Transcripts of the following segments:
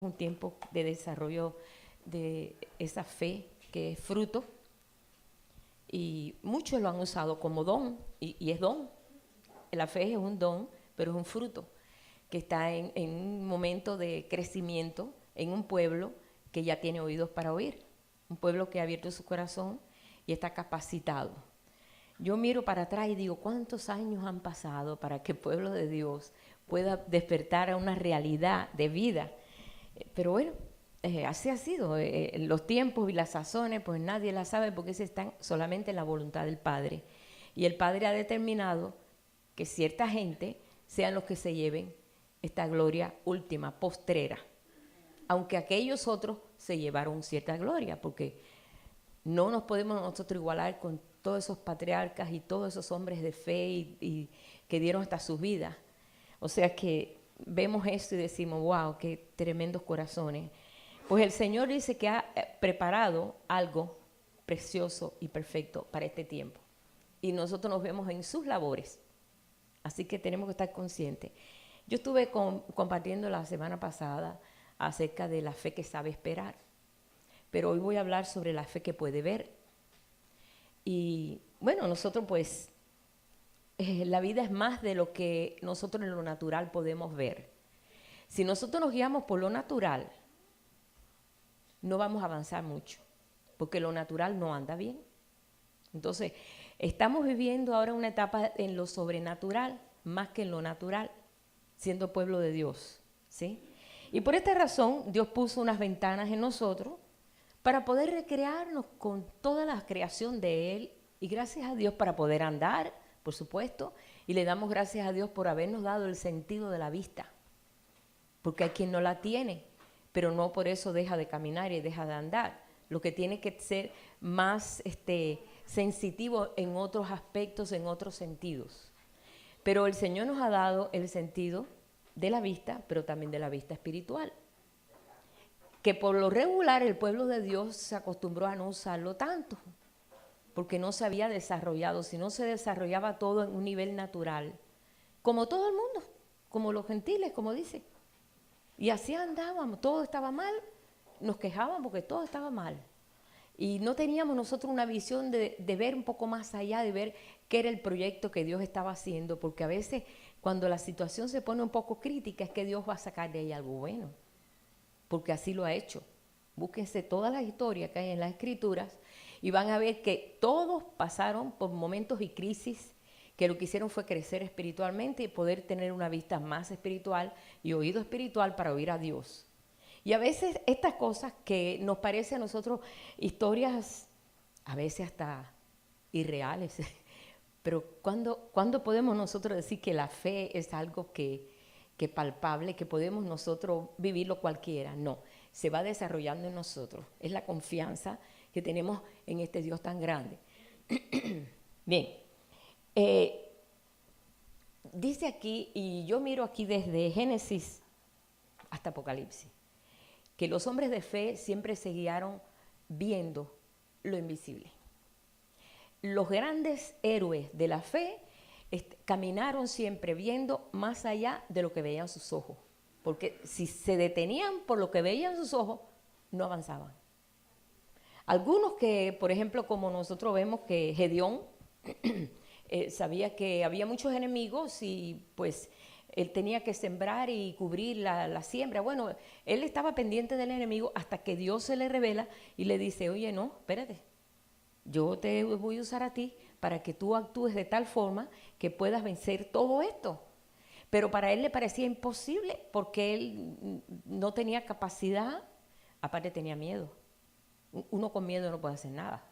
un tiempo de desarrollo de esa fe que es fruto, y muchos lo han usado como don, y es don. La fe es un don, pero es un fruto que está en un momento de crecimiento en un pueblo que ya tiene oídos para oír, un pueblo que ha abierto su corazón y está capacitado. Yo miro para atrás y digo, ¿cuántos años han pasado para que el pueblo de Dios pueda despertar a una realidad de vida? Pero bueno, así ha sido. Los tiempos y las sazones, pues nadie las sabe porque se están solamente en la voluntad del Padre. Y el Padre ha determinado que cierta gente sean los que se lleven esta gloria última, postrera. Aunque aquellos otros se llevaron cierta gloria, porque no nos podemos nosotros igualar con todos esos patriarcas y todos esos hombres de fe y que dieron hasta sus vidas. O sea que vemos esto y decimos, wow, qué tremendos corazones. Pues el Señor dice que ha preparado algo precioso y perfecto para este tiempo. Y nosotros nos vemos en sus labores. Así que tenemos que estar conscientes. Yo estuve compartiendo la semana pasada acerca de la fe que sabe esperar. Pero hoy voy a hablar sobre la fe que puede ver. Y bueno, nosotros pues, la vida es más de lo que nosotros en lo natural podemos ver. Si nosotros nos guiamos por lo natural, no vamos a avanzar mucho, porque lo natural no anda bien. Entonces, estamos viviendo ahora una etapa en lo sobrenatural, más que en lo natural, siendo pueblo de Dios, ¿sí? Y por esta razón, Dios puso unas ventanas en nosotros para poder recrearnos con toda la creación de Él, y gracias a Dios para poder andar, por supuesto, y le damos gracias a Dios por habernos dado el sentido de la vista, porque hay quien no la tiene, pero no por eso deja de caminar y deja de andar. Lo que tiene que ser más sensitivo en otros aspectos, en otros sentidos. Pero el Señor nos ha dado el sentido de la vista, pero también de la vista espiritual, que por lo regular el pueblo de Dios se acostumbró a no usarlo tanto, porque no se había desarrollado, si no se desarrollaba todo en un nivel natural, como todo el mundo, como los gentiles, como dice. Y así andábamos, todo estaba mal, nos quejábamos porque todo estaba mal. Y no teníamos nosotros una visión de ver un poco más allá, de ver qué era el proyecto que Dios estaba haciendo, porque a veces cuando la situación se pone un poco crítica es que Dios va a sacar de ahí algo bueno, porque así lo ha hecho. Búsquense todas las historias que hay en las Escrituras y van a ver que todos pasaron por momentos y crisis que lo que hicieron fue crecer espiritualmente y poder tener una vista más espiritual y oído espiritual para oír a Dios. Y a veces estas cosas que nos parecen a nosotros historias, a veces hasta irreales, pero ¿cuándo podemos nosotros decir que la fe es algo que palpable, que podemos nosotros vivirlo cualquiera? No, se va desarrollando en nosotros. Es la confianza que tenemos en este Dios tan grande. Bien, dice aquí, y yo miro aquí desde Génesis hasta Apocalipsis, que los hombres de fe siempre se guiaron viendo lo invisible. Los grandes héroes de la fe caminaron siempre viendo más allá de lo que veían sus ojos, porque si se detenían por lo que veían sus ojos, no avanzaban. Algunos que, por ejemplo, como nosotros vemos que Gedeón sabía que había muchos enemigos y pues él tenía que sembrar y cubrir la siembra. Bueno, él estaba pendiente del enemigo hasta que Dios se le revela y le dice, oye, no, espérate, yo te voy a usar a ti para que tú actúes de tal forma que puedas vencer todo esto. Pero para él le parecía imposible porque él no tenía capacidad, aparte tenía miedo. Uno con miedo no puede hacer nada.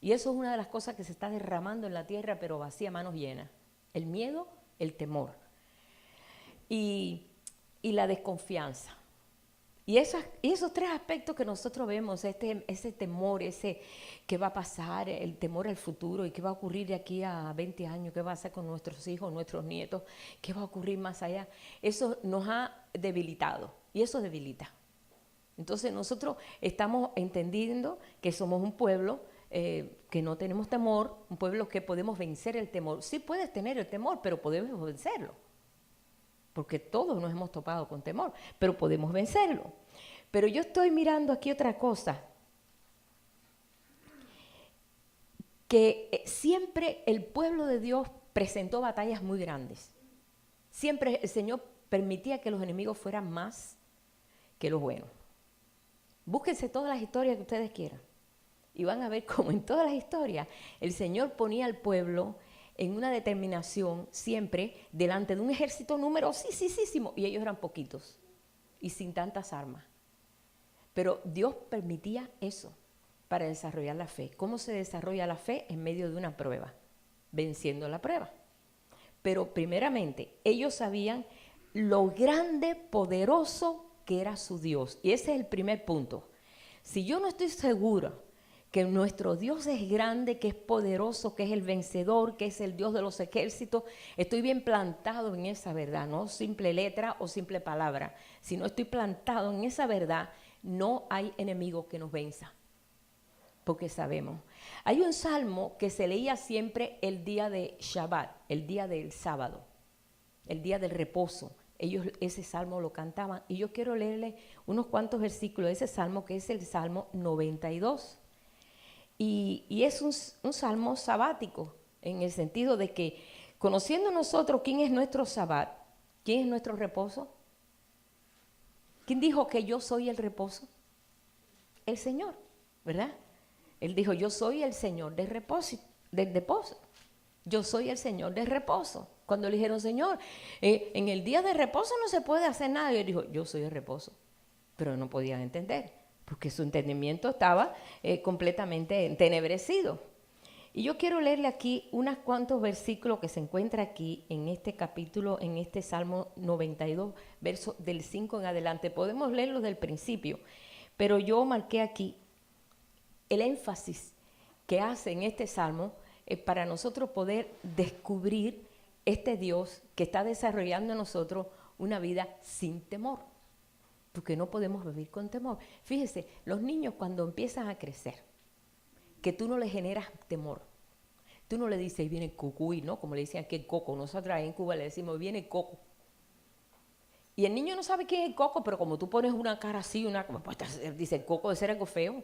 Y eso es una de las cosas que se está derramando en la tierra, pero vacía, manos llenas. El miedo, el temor y la desconfianza. Y esos tres aspectos que nosotros vemos, ese temor, ese qué va a pasar, el temor al futuro y qué va a ocurrir de aquí a 20 años, qué va a hacer con nuestros hijos, nuestros nietos, qué va a ocurrir más allá, eso nos ha debilitado y eso debilita. Entonces nosotros estamos entendiendo que somos un pueblo que no tenemos temor, un pueblo que podemos vencer el temor. Sí puedes tener el temor, pero podemos vencerlo. porque todos nos hemos topado con temor, pero podemos vencerlo. Pero yo estoy mirando aquí otra cosa, que siempre el pueblo de Dios presentó batallas muy grandes. Siempre el Señor permitía que los enemigos fueran más que los buenos. Búsquense todas las historias que ustedes quieran y van a ver cómo en todas las historias el Señor ponía al pueblo en una determinación siempre delante de un ejército numerosísimo y ellos eran poquitos y sin tantas armas. Pero Dios permitía eso para desarrollar la fe. ¿Cómo se desarrolla la fe? En medio de una prueba, venciendo la prueba. Pero primeramente, ellos sabían lo grande, poderoso que era su Dios. Y ese es el primer punto. Si yo no estoy segura que nuestro Dios es grande, que es poderoso, que es el vencedor, que es el Dios de los ejércitos, estoy bien plantado en esa verdad, no simple letra o simple palabra. Si no estoy plantado en esa verdad, no hay enemigo que nos venza. Porque sabemos. Hay un salmo que se leía siempre el día de Shabbat, el día del sábado, el día del reposo. Ellos ese salmo lo cantaban y yo quiero leerle unos cuantos versículos de ese salmo, que es el Salmo 92. Y es un salmo sabático, en el sentido de que, conociendo nosotros quién es nuestro Sabbat, quién es nuestro reposo, ¿quién dijo que yo soy el reposo? El Señor, ¿verdad? Él dijo, yo soy el Señor del reposo, del depósito. Yo soy el Señor del reposo. Cuando le dijeron, Señor, en el día de reposo no se puede hacer nada. Y él dijo, yo soy el reposo. Pero no podían entender, porque su entendimiento estaba completamente entenebrecido. Y yo quiero leerle aquí unos cuantos versículos que se encuentra aquí en este capítulo, en este Salmo 92, verso del 5 en adelante. Podemos leerlos del principio, pero yo marqué aquí el énfasis que hace en este salmo para nosotros poder descubrir este Dios que está desarrollando en nosotros una vida sin temor, porque no podemos vivir con temor. Fíjese, los niños cuando empiezan a crecer, que tú no les generas temor, tú no le dices, viene cucuy, ¿no? Como le decían aquí el coco, nosotros en Cuba le decimos, viene coco. Y el niño no sabe quién es el coco, pero como tú pones una cara así, pues dice, el coco debe ser algo feo,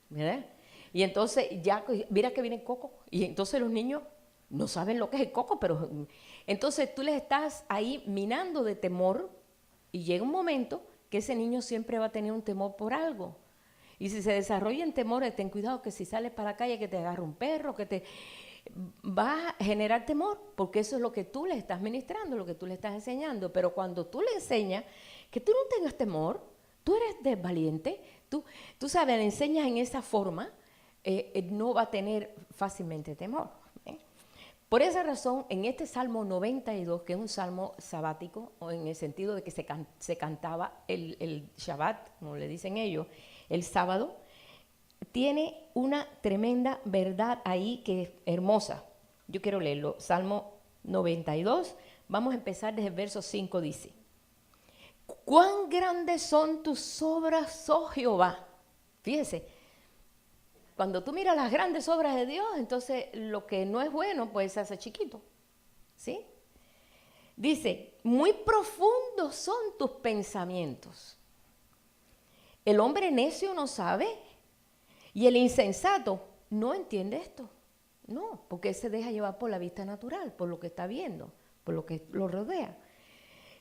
¿verdad? Y entonces ya, mira que viene el coco. Y entonces los niños no saben lo que es el coco, pero entonces tú les estás ahí minando de temor y llega un momento que ese niño siempre va a tener un temor por algo. Y si se desarrolla en temores, ten cuidado que si sales para la calle que te agarre un perro, que te va a generar temor, porque eso es lo que tú le estás ministrando, lo que tú le estás enseñando. Pero cuando tú le enseñas que tú no tengas temor, tú eres valiente, tú sabes, le enseñas en esa forma, no va a tener fácilmente temor. Por esa razón, en este Salmo 92, que es un salmo sabático, o en el sentido de que se cantaba el Shabbat, como le dicen ellos, el sábado, tiene una tremenda verdad ahí que es hermosa. Yo quiero leerlo. Salmo 92, vamos a empezar desde el verso 5, dice: ¿Cuán grandes son tus obras, oh Jehová? Fíjese, cuando tú miras las grandes obras de Dios, entonces lo que no es bueno, pues se hace chiquito, ¿sí? Dice, muy profundos son tus pensamientos. El hombre necio no sabe y el insensato no entiende esto. No, porque él se deja llevar por la vista natural, por lo que está viendo, por lo que lo rodea.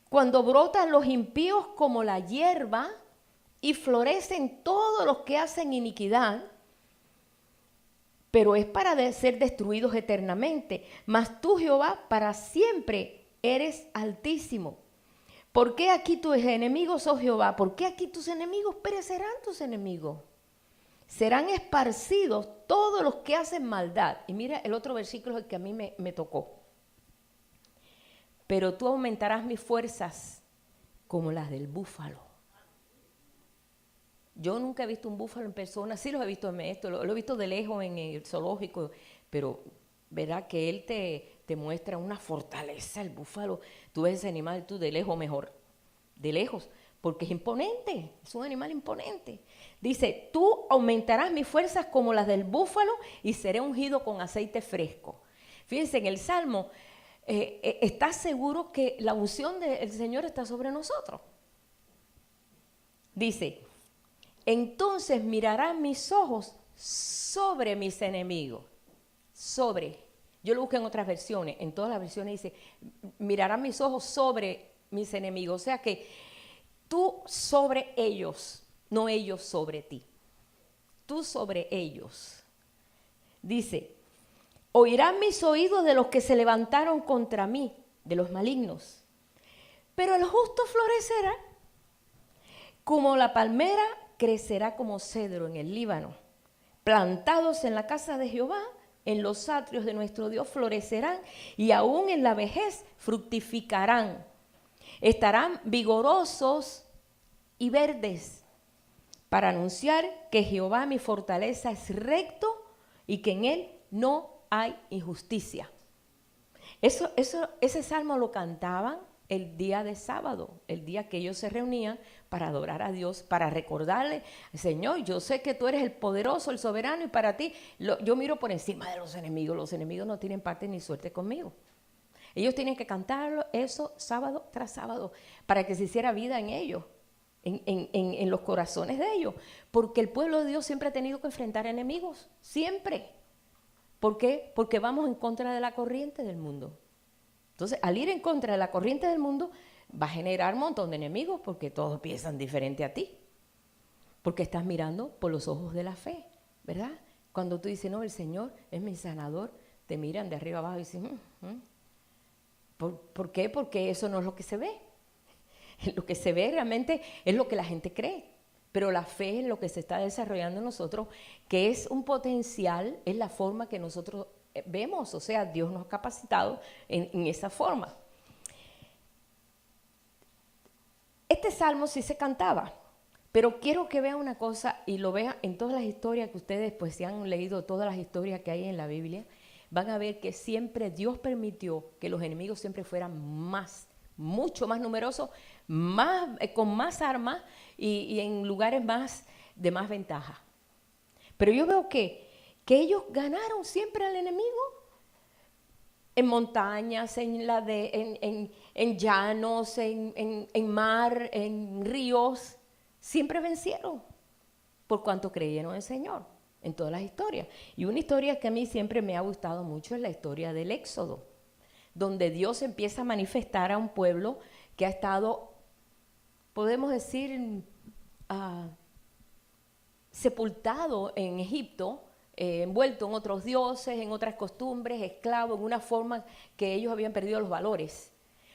Cuando brotan los impíos como la hierba y florecen todos los que hacen iniquidad, pero es para ser destruidos eternamente. Mas tú, Jehová, para siempre eres altísimo. ¿Por qué aquí tus enemigos, oh Jehová? ¿Por qué aquí tus enemigos? Perecerán tus enemigos. Serán esparcidos todos los que hacen maldad. Y mira el otro versículo que a mí me tocó. Pero tú aumentarás mis fuerzas como las del búfalo. Yo nunca he visto un búfalo en persona, sí los he visto en esto, lo he visto de lejos en el zoológico, pero verá que él te muestra una fortaleza, el búfalo. Tú ves ese animal, tú de lejos mejor, de lejos, porque es imponente, es un animal imponente. Dice, tú aumentarás mis fuerzas como las del búfalo y seré ungido con aceite fresco. Fíjense, en el Salmo ¿estás seguro que la unción del Señor está sobre nosotros? Dice, entonces mirarán mis ojos sobre mis enemigos. Sobre. Yo lo busqué en otras versiones. En todas las versiones dice, mirarán mis ojos sobre mis enemigos. O sea que tú sobre ellos, no ellos sobre ti. Tú sobre ellos. Dice, oirán mis oídos de los que se levantaron contra mí, de los malignos. Pero el justo florecerá como la palmera, crecerá como cedro en el Líbano. Plantados en la casa de Jehová, en los atrios de nuestro Dios florecerán y aún en la vejez fructificarán. Estarán vigorosos y verdes para anunciar que Jehová mi fortaleza es recto y que en él no hay injusticia. Ese salmo lo cantaban el día de sábado, el día que ellos se reunían para adorar a Dios, para recordarle, Señor, yo sé que tú eres el poderoso, el soberano, y para ti, yo miro por encima de los enemigos no tienen parte ni suerte conmigo. Ellos tienen que cantarlo eso sábado tras sábado, para que se hiciera vida en ellos, en los corazones de ellos, porque el pueblo de Dios siempre ha tenido que enfrentar enemigos, siempre. ¿Por qué? Porque vamos en contra de la corriente del mundo. Entonces, al ir en contra de la corriente del mundo, va a generar un montón de enemigos porque todos piensan diferente a ti. Porque estás mirando por los ojos de la fe, ¿verdad? Cuando tú dices, no, el Señor es mi sanador, te miran de arriba abajo y dicen, ¿Por qué? Porque eso no es lo que se ve. Lo que se ve realmente es lo que la gente cree. Pero la fe es lo que se está desarrollando en nosotros, que es un potencial, es la forma que nosotros vemos, o sea, Dios nos ha capacitado en esa forma. Este salmo sí se cantaba, pero quiero que vean una cosa y lo vean en todas las historias que ustedes, pues si han leído todas las historias que hay en la Biblia, van a ver que siempre Dios permitió que los enemigos siempre fueran mucho más numerosos, con más armas y en lugares de más ventaja. Pero yo veo que ellos ganaron siempre al enemigo en montañas, en llanos, en mar, en ríos. Siempre vencieron por cuanto creyeron en el Señor, en todas las historias. Y una historia que a mí siempre me ha gustado mucho es la historia del Éxodo, donde Dios empieza a manifestar a un pueblo que ha estado, podemos decir, sepultado en Egipto, envuelto en otros dioses, en otras costumbres, esclavo, en una forma que ellos habían perdido los valores.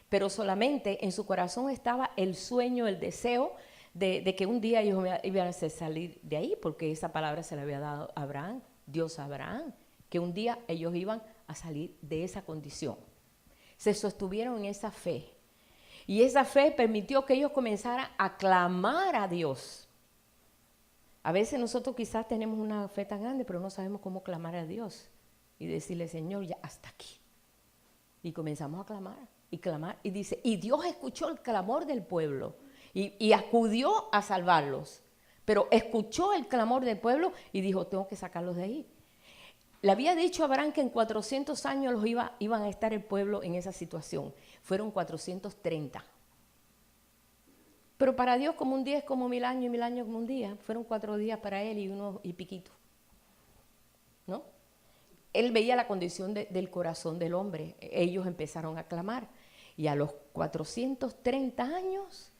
Pero solamente en su corazón estaba el sueño, el deseo de que un día ellos iban a salir de ahí, porque esa palabra se le había dado a Abraham, Dios a Abraham, que un día ellos iban a salir de esa condición. Se sostuvieron en esa fe. Y esa fe permitió que ellos comenzaran a clamar a Dios. A veces nosotros quizás tenemos una fe tan grande, pero no sabemos cómo clamar a Dios y decirle, Señor, ya hasta aquí. Y comenzamos a clamar, y dice, y Dios escuchó el clamor del pueblo y acudió a salvarlos, pero escuchó el clamor del pueblo y dijo, tengo que sacarlos de ahí. Le había dicho a Abraham que en 400 años iban a estar el pueblo en esa situación. Fueron 430. Pero para Dios como un día es como 1000 años y 1000 años como un día. Fueron 4 días para él y uno y piquito, ¿no? Él veía la condición del corazón del hombre. Ellos empezaron a clamar y a los 430 años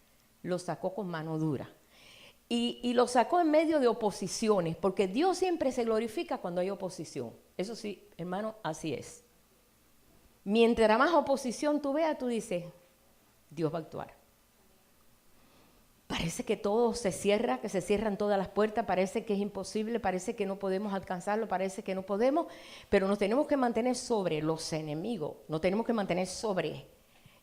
lo sacó con mano dura. Y lo sacó en medio de oposiciones, porque Dios siempre se glorifica cuando hay oposición. Eso sí, hermano, así es. Mientras más oposición tú veas, tú dices, Dios va a actuar. Parece que todo se cierra, que se cierran todas las puertas, parece que es imposible, parece que no podemos alcanzarlo, parece que no podemos, pero nos tenemos que mantener sobre los enemigos, nos tenemos que mantener sobre.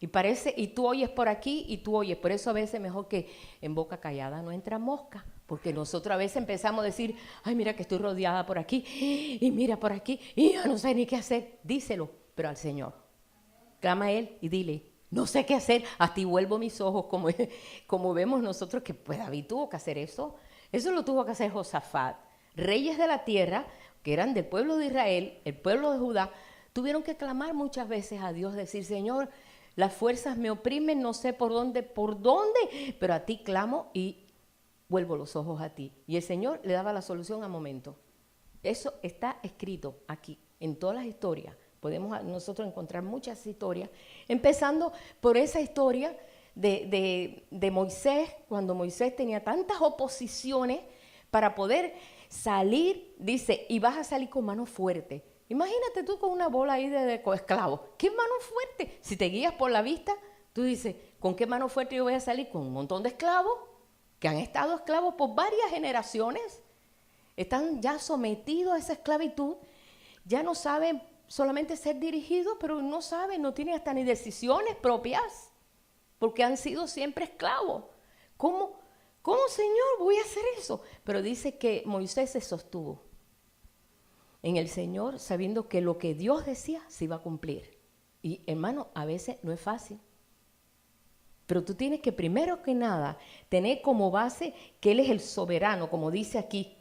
Y tú oyes por aquí y tú oyes, por eso a veces mejor que en boca callada no entra mosca, porque nosotros a veces empezamos a decir, ay, mira que estoy rodeada por aquí, y mira por aquí, y yo no sé ni qué hacer. Díselo, pero al Señor. Clama a Él y dile, no sé qué hacer, hasta y vuelvo mis ojos, como vemos nosotros que pues David tuvo que hacer eso. Eso lo tuvo que hacer Josafat. Reyes de la tierra, que eran del pueblo de Israel, el pueblo de Judá, Tuvieron que clamar muchas veces a Dios, decir, Señor, las fuerzas me oprimen, no sé por dónde, pero a ti clamo y vuelvo los ojos a ti. Y el Señor le daba la solución al momento. Eso está escrito aquí, en todas las historias. Podemos nosotros encontrar muchas historias, empezando por esa historia de Moisés, cuando Moisés tenía tantas oposiciones para poder salir, dice, y vas a salir con mano fuerte. Imagínate tú con una bola ahí de esclavos. ¿Qué mano fuerte? Si te guías por la vista, tú dices, ¿con qué mano fuerte yo voy a salir? Con un montón de esclavos que han estado esclavos por varias generaciones. Están ya sometidos a esa esclavitud. Ya no saben solamente ser dirigidos, pero no saben, no tienen hasta ni decisiones propias, porque han sido siempre esclavos. ¿Cómo, Señor, voy a hacer eso? Pero dice que Moisés se sostuvo en el Señor, sabiendo que lo que Dios decía se iba a cumplir. Y hermano, a veces no es fácil. Pero tú tienes que primero que nada tener como base que Él es el soberano, como dice aquí.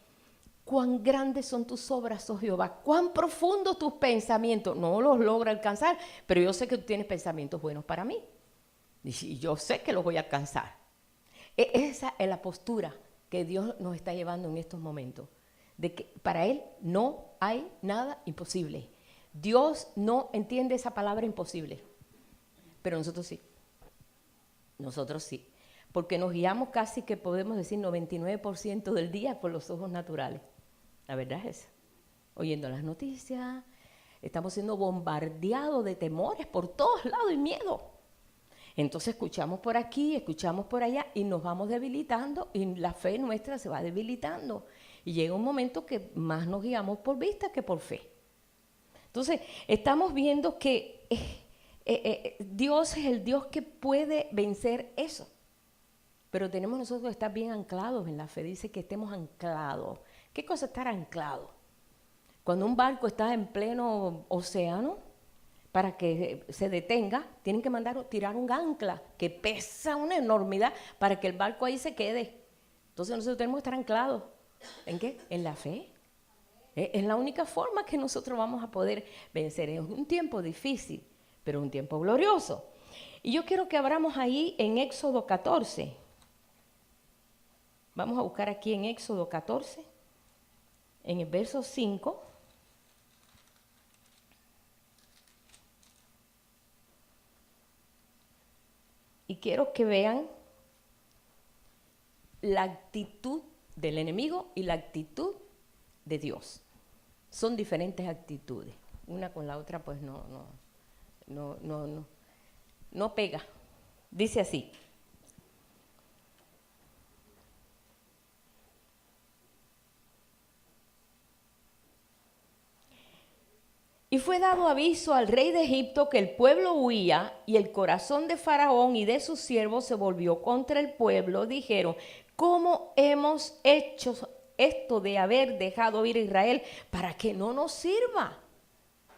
Cuán grandes son tus obras, oh Jehová, cuán profundos tus pensamientos. No los logro alcanzar, pero yo sé que tú tienes pensamientos buenos para mí. Y yo sé que los voy a alcanzar. Esa es la postura que Dios nos está llevando en estos momentos. De que para Él no hay nada imposible. Dios no entiende esa palabra imposible, pero nosotros sí. Nosotros sí, porque nos guiamos casi que podemos decir 99% del día por los ojos naturales. La verdad es esa. Oyendo las noticias, estamos siendo bombardeados de temores por todos lados y miedo. Entonces escuchamos por aquí, escuchamos por allá y nos vamos debilitando y la fe nuestra se va debilitando. Y llega un momento que más nos guiamos por vista que por fe. Entonces estamos viendo que Dios es el Dios que puede vencer eso. Pero tenemos nosotros que estar bien anclados en la fe. Dice que estemos anclados. ¿Qué cosa es estar anclado? Cuando un barco está en pleno océano, para que se detenga, tienen que tirar un ancla que pesa una enormidad para que el barco ahí se quede. Entonces nosotros tenemos que estar anclados. ¿En qué? En la fe. Es la única forma que nosotros vamos a poder vencer. Es un tiempo difícil, pero un tiempo glorioso. Y yo quiero que abramos ahí en Éxodo 14. Vamos a buscar aquí en Éxodo 14, en el verso 5. Y quiero que vean la actitud del enemigo y la actitud de Dios. Son diferentes actitudes. Una con la otra pues no pega. Dice así. Y fue dado aviso al rey de Egipto que el pueblo huía, y el corazón de Faraón y de sus siervos se volvió contra el pueblo. Dijeron, ¿cómo hemos hecho esto de haber dejado ir a Israel para que no nos sirva?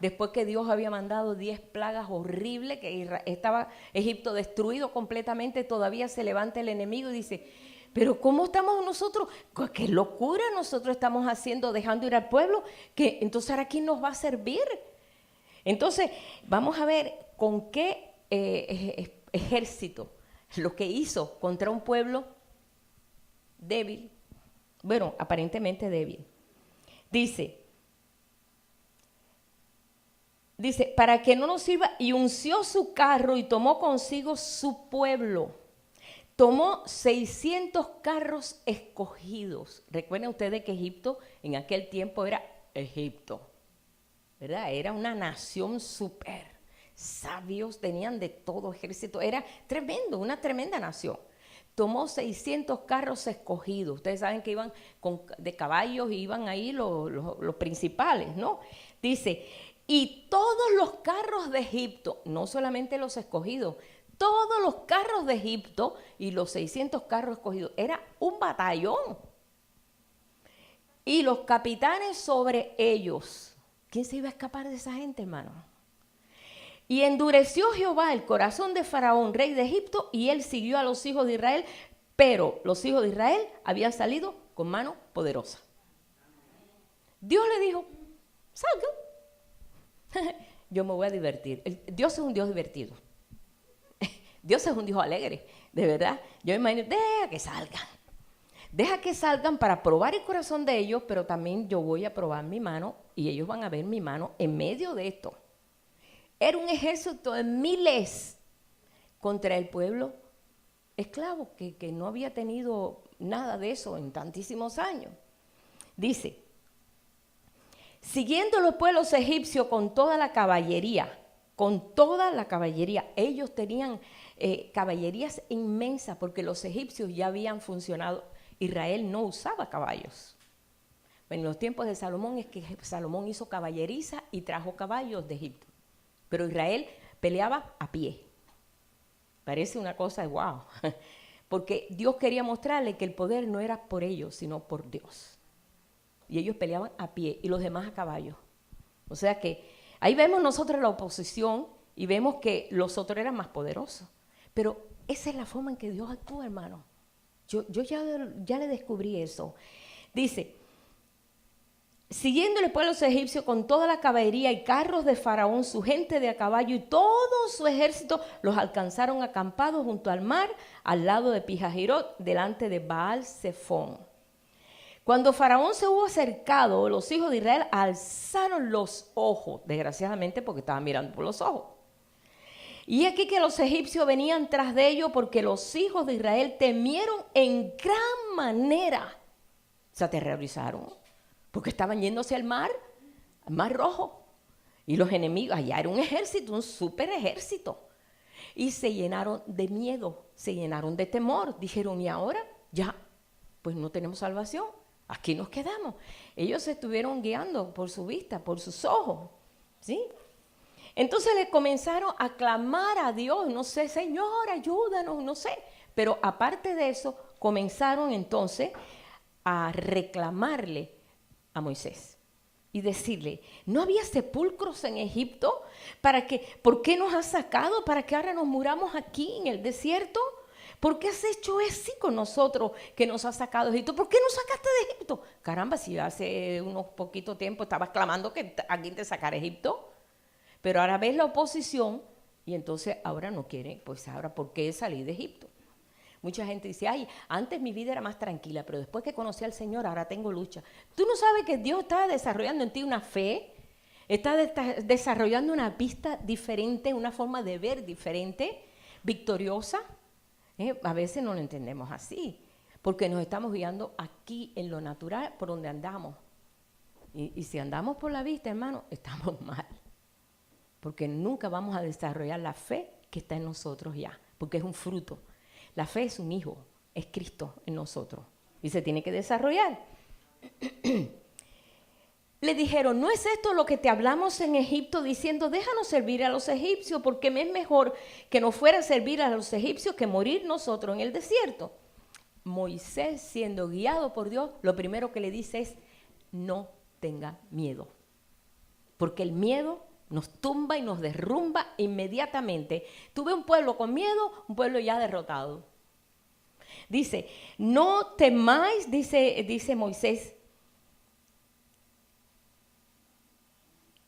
Después que Dios había mandado 10 plagas horribles, que estaba Egipto destruido completamente, todavía se levanta el enemigo y dice, pero ¿cómo estamos nosotros? ¿Qué locura nosotros estamos haciendo, dejando ir al pueblo? Que entonces ahora ¿quién nos va a servir? Entonces vamos a ver con qué ejército, lo que hizo contra un pueblo débil, bueno, aparentemente débil. Dice, para que no nos sirva, y unció su carro y tomó consigo su pueblo. Tomó 600 carros escogidos. Recuerden ustedes que Egipto en aquel tiempo era Egipto, ¿verdad? Era una nación súper sabios, tenían de todo ejército. Era tremendo, una tremenda nación. Tomó 600 carros escogidos. Ustedes saben que iban de caballos y iban ahí los principales, ¿no? Dice, y todos los carros de Egipto, no solamente los escogidos, todos los carros de Egipto y los 600 carros escogidos, era un batallón. Y los capitanes sobre ellos. ¿Quién se iba a escapar de esa gente, hermano? Y endureció Jehová el corazón de Faraón, rey de Egipto, y él siguió a los hijos de Israel, pero los hijos de Israel habían salido con mano poderosa. Dios le dijo, salgan. yo me voy a divertir. Dios es un Dios divertido. Dios es un Dios alegre, de verdad. Yo me imagino, deja que salgan para probar el corazón de ellos, pero también yo voy a probar mi mano y ellos van a ver mi mano en medio de esto. Era un ejército de miles contra el pueblo esclavo, que no había tenido nada de eso en tantísimos años. Dice, siguiendo los pueblos egipcios con toda la caballería, ellos tenían caballerías inmensas porque los egipcios ya habían funcionado. Israel no usaba caballos. En los tiempos de Salomón es que Salomón hizo caballeriza y trajo caballos de Egipto. Pero Israel peleaba a pie. Parece una cosa de wow. Porque Dios quería mostrarle que el poder no era por ellos, sino por Dios. Y ellos peleaban a pie y los demás a caballo. O sea que ahí vemos nosotros la oposición y vemos que los otros eran más poderosos. Pero esa es la forma en que Dios actúa, hermano. Yo ya le descubrí eso. Dice, siguiendo el pueblo egipcio con toda la caballería y carros de Faraón, su gente de a caballo y todo su ejército, los alcanzaron acampados junto al mar, al lado de Pijahirot, delante de Baal-Zephón. Cuando Faraón se hubo acercado, los hijos de Israel alzaron los ojos, desgraciadamente porque estaban mirando por los ojos. Y aquí que los egipcios venían tras de ellos porque los hijos de Israel temieron en gran manera. Se aterrorizaron porque estaban yéndose al mar Rojo. Y los enemigos, allá era un ejército, un súper ejército. Y se llenaron de miedo, se llenaron de temor. Dijeron, ¿y ahora? Ya, pues no tenemos salvación. Aquí nos quedamos. Ellos se estuvieron guiando por su vista, por sus ojos, ¿sí? Entonces le comenzaron a clamar a Dios, no sé, Señor, ayúdanos, no sé. Pero aparte de eso, comenzaron entonces a reclamarle a Moisés y decirle, ¿no había sepulcros en Egipto? ¿Por qué nos has sacado? ¿Para que ahora nos muramos aquí en el desierto? ¿Por qué has hecho así con nosotros que nos has sacado de Egipto? ¿Por qué nos sacaste de Egipto? Caramba, si hace unos poquito tiempo estabas clamando que alguien te sacara de Egipto. Pero ahora ves la oposición y entonces ahora no quieren, pues ahora, ¿por qué salí de Egipto? Mucha gente dice, ay, antes mi vida era más tranquila, pero después que conocí al Señor, ahora tengo lucha. ¿Tú no sabes que Dios está desarrollando en ti una fe? Está desarrollando una vista diferente, una forma de ver diferente, victoriosa. A veces no lo entendemos así, porque nos estamos guiando aquí en lo natural por donde andamos. Y si andamos por la vista, hermano, estamos mal. Porque nunca vamos a desarrollar la fe que está en nosotros ya, porque es un fruto. La fe es un hijo, es Cristo en nosotros y se tiene que desarrollar. Le dijeron, ¿no es esto lo que te hablamos en Egipto diciendo, déjanos servir a los egipcios porque me es mejor que nos fuera a servir a los egipcios que morir nosotros en el desierto? Moisés, siendo guiado por Dios, lo primero que le dice es, no tenga miedo, porque el miedo nos tumba y nos derrumba inmediatamente. Tuve un pueblo con miedo, un pueblo ya derrotado. Dice, no temáis, dice Moisés,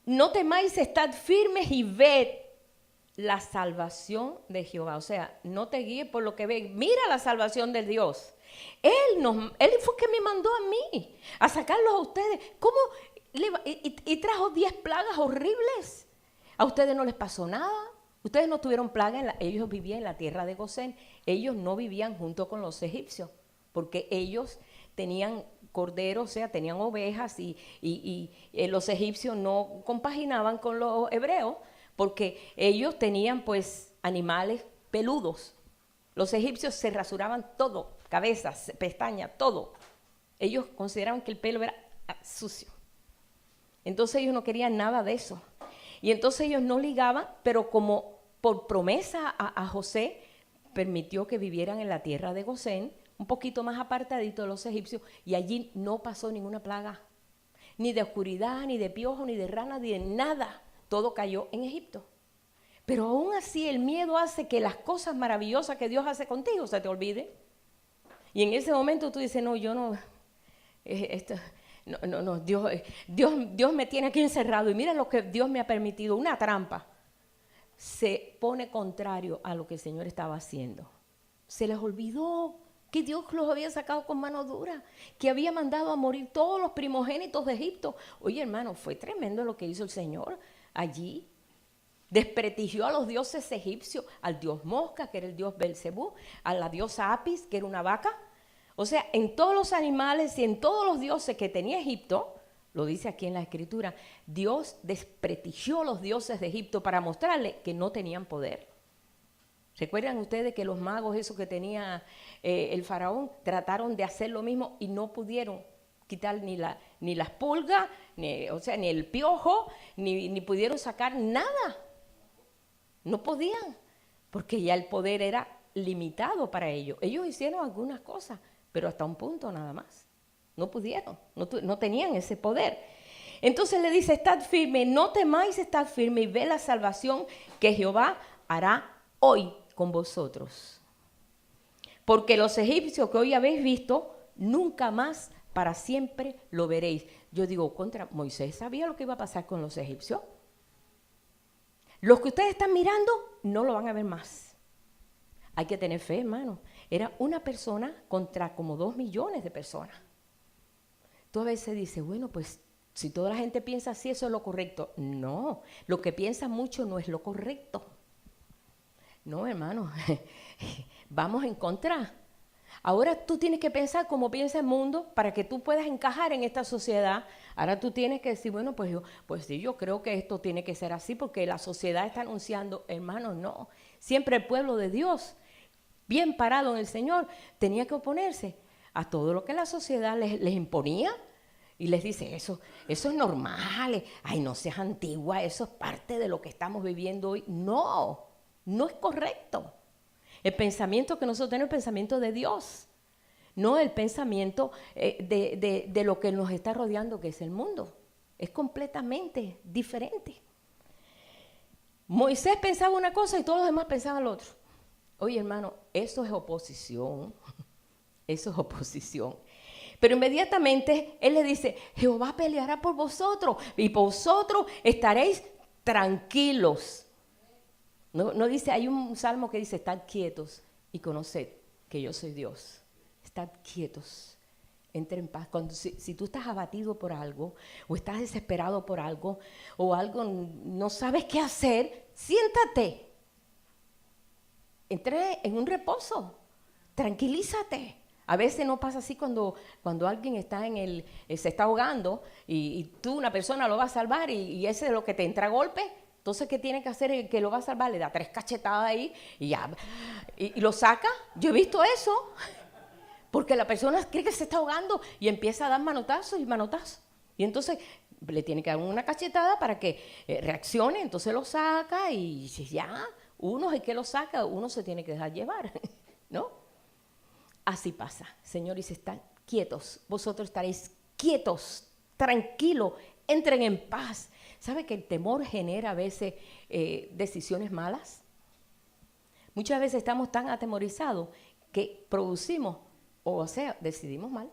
no temáis, estad firmes y ved la salvación de Jehová. O sea, no te guíes por lo que ves, mira la salvación de Dios. Él fue que me mandó a mí a sacarlos a ustedes. ¿Cómo? Y trajo 10 plagas horribles. A ustedes no les pasó nada. Ustedes no tuvieron plaga. Ellos vivían en la tierra de Gosén. Ellos no vivían junto con los egipcios, porque ellos tenían corderos, o sea, tenían ovejas y los egipcios no compaginaban con los hebreos, porque ellos tenían pues animales peludos. Los egipcios se rasuraban todo, cabezas, pestañas, todo. Ellos consideraban que el pelo era sucio. Entonces ellos no querían nada de eso. Y entonces ellos no ligaban, pero como por promesa a José, permitió que vivieran en la tierra de Gosén, un poquito más apartadito de los egipcios, y allí no pasó ninguna plaga, ni de oscuridad, ni de piojo, ni de rana, ni de nada. Todo cayó en Egipto. Pero aún así el miedo hace que las cosas maravillosas que Dios hace contigo se te olvide. Y en ese momento tú dices, no, yo no, no, Dios me tiene aquí encerrado y mira lo que Dios me ha permitido, una trampa. Se pone contrario a lo que el Señor estaba haciendo. Se les olvidó que Dios los había sacado con mano dura, que había mandado a morir todos los primogénitos de Egipto. Oye, hermano, fue tremendo lo que hizo el Señor allí. Desprestigió a los dioses egipcios, al dios Mosca, que era el dios Belcebú, a la diosa Apis, que era una vaca. O sea, en todos los animales y en todos los dioses que tenía Egipto, lo dice aquí en la Escritura, Dios desprestigió a los dioses de Egipto para mostrarle que no tenían poder. ¿Recuerdan ustedes que los magos, esos que tenía el faraón, trataron de hacer lo mismo y no pudieron quitar ni las pulgas, ni el piojo, ni pudieron sacar nada? No podían, porque ya el poder era limitado para ellos. Ellos hicieron algunas cosas, pero hasta un punto nada más. No pudieron, no tenían ese poder. Entonces le dice, estad firme, no temáis, estad firme y ve la salvación que Jehová hará hoy con vosotros. Porque los egipcios que hoy habéis visto, nunca más para siempre lo veréis. Yo digo, contra Moisés sabía lo que iba a pasar con los egipcios. Los que ustedes están mirando, no lo van a ver más. Hay que tener fe, hermano. Era una persona contra como 2 millones de personas. Tú a veces dices, bueno, pues si toda la gente piensa así, eso es lo correcto. No, lo que piensa mucho no es lo correcto. No, hermano, vamos en contra. Ahora tú tienes que pensar como piensa el mundo para que tú puedas encajar en esta sociedad. Ahora tú tienes que decir, bueno, pues sí, yo creo que esto tiene que ser así porque la sociedad está anunciando, hermano, no. Siempre el pueblo de Dios, bien parado en el Señor, tenía que oponerse a todo lo que la sociedad les imponía y les dice, eso es normal, ay, no seas antigua, eso es parte de lo que estamos viviendo hoy. No, no es correcto. El pensamiento que nosotros tenemos es el pensamiento de Dios, no el pensamiento de lo que nos está rodeando, que es el mundo. Es completamente diferente. Moisés pensaba una cosa y todos los demás pensaban lo otro. Oye, hermano, eso es oposición. Eso es oposición. Pero inmediatamente él le dice, Jehová peleará por vosotros y vosotros estaréis tranquilos. No dice, hay un salmo que dice, estad quietos y conoced que yo soy Dios. Estad quietos, entre en paz. Si tú estás abatido por algo o estás desesperado por algo o algo no sabes qué hacer, siéntate. Entre en un reposo, tranquilízate. A veces no pasa así cuando alguien está se está ahogando y tú, una persona, lo va a salvar y ese es lo que te entra a golpe. Entonces, ¿qué tiene que hacer el que lo va a salvar? Le da 3 cachetadas ahí y ya. Y lo saca. Yo he visto eso. Porque la persona cree que se está ahogando y empieza a dar manotazos y manotazos. Y entonces le tiene que dar una cachetada para que reaccione. Entonces lo saca y ya, uno es el que lo saca, uno se tiene que dejar llevar, ¿no? Así pasa. Señor dice, están quietos. Vosotros estaréis quietos, tranquilos, entren en paz. ¿Sabe que el temor genera a veces decisiones malas? Muchas veces estamos tan atemorizados que producimos, o sea, decidimos mal,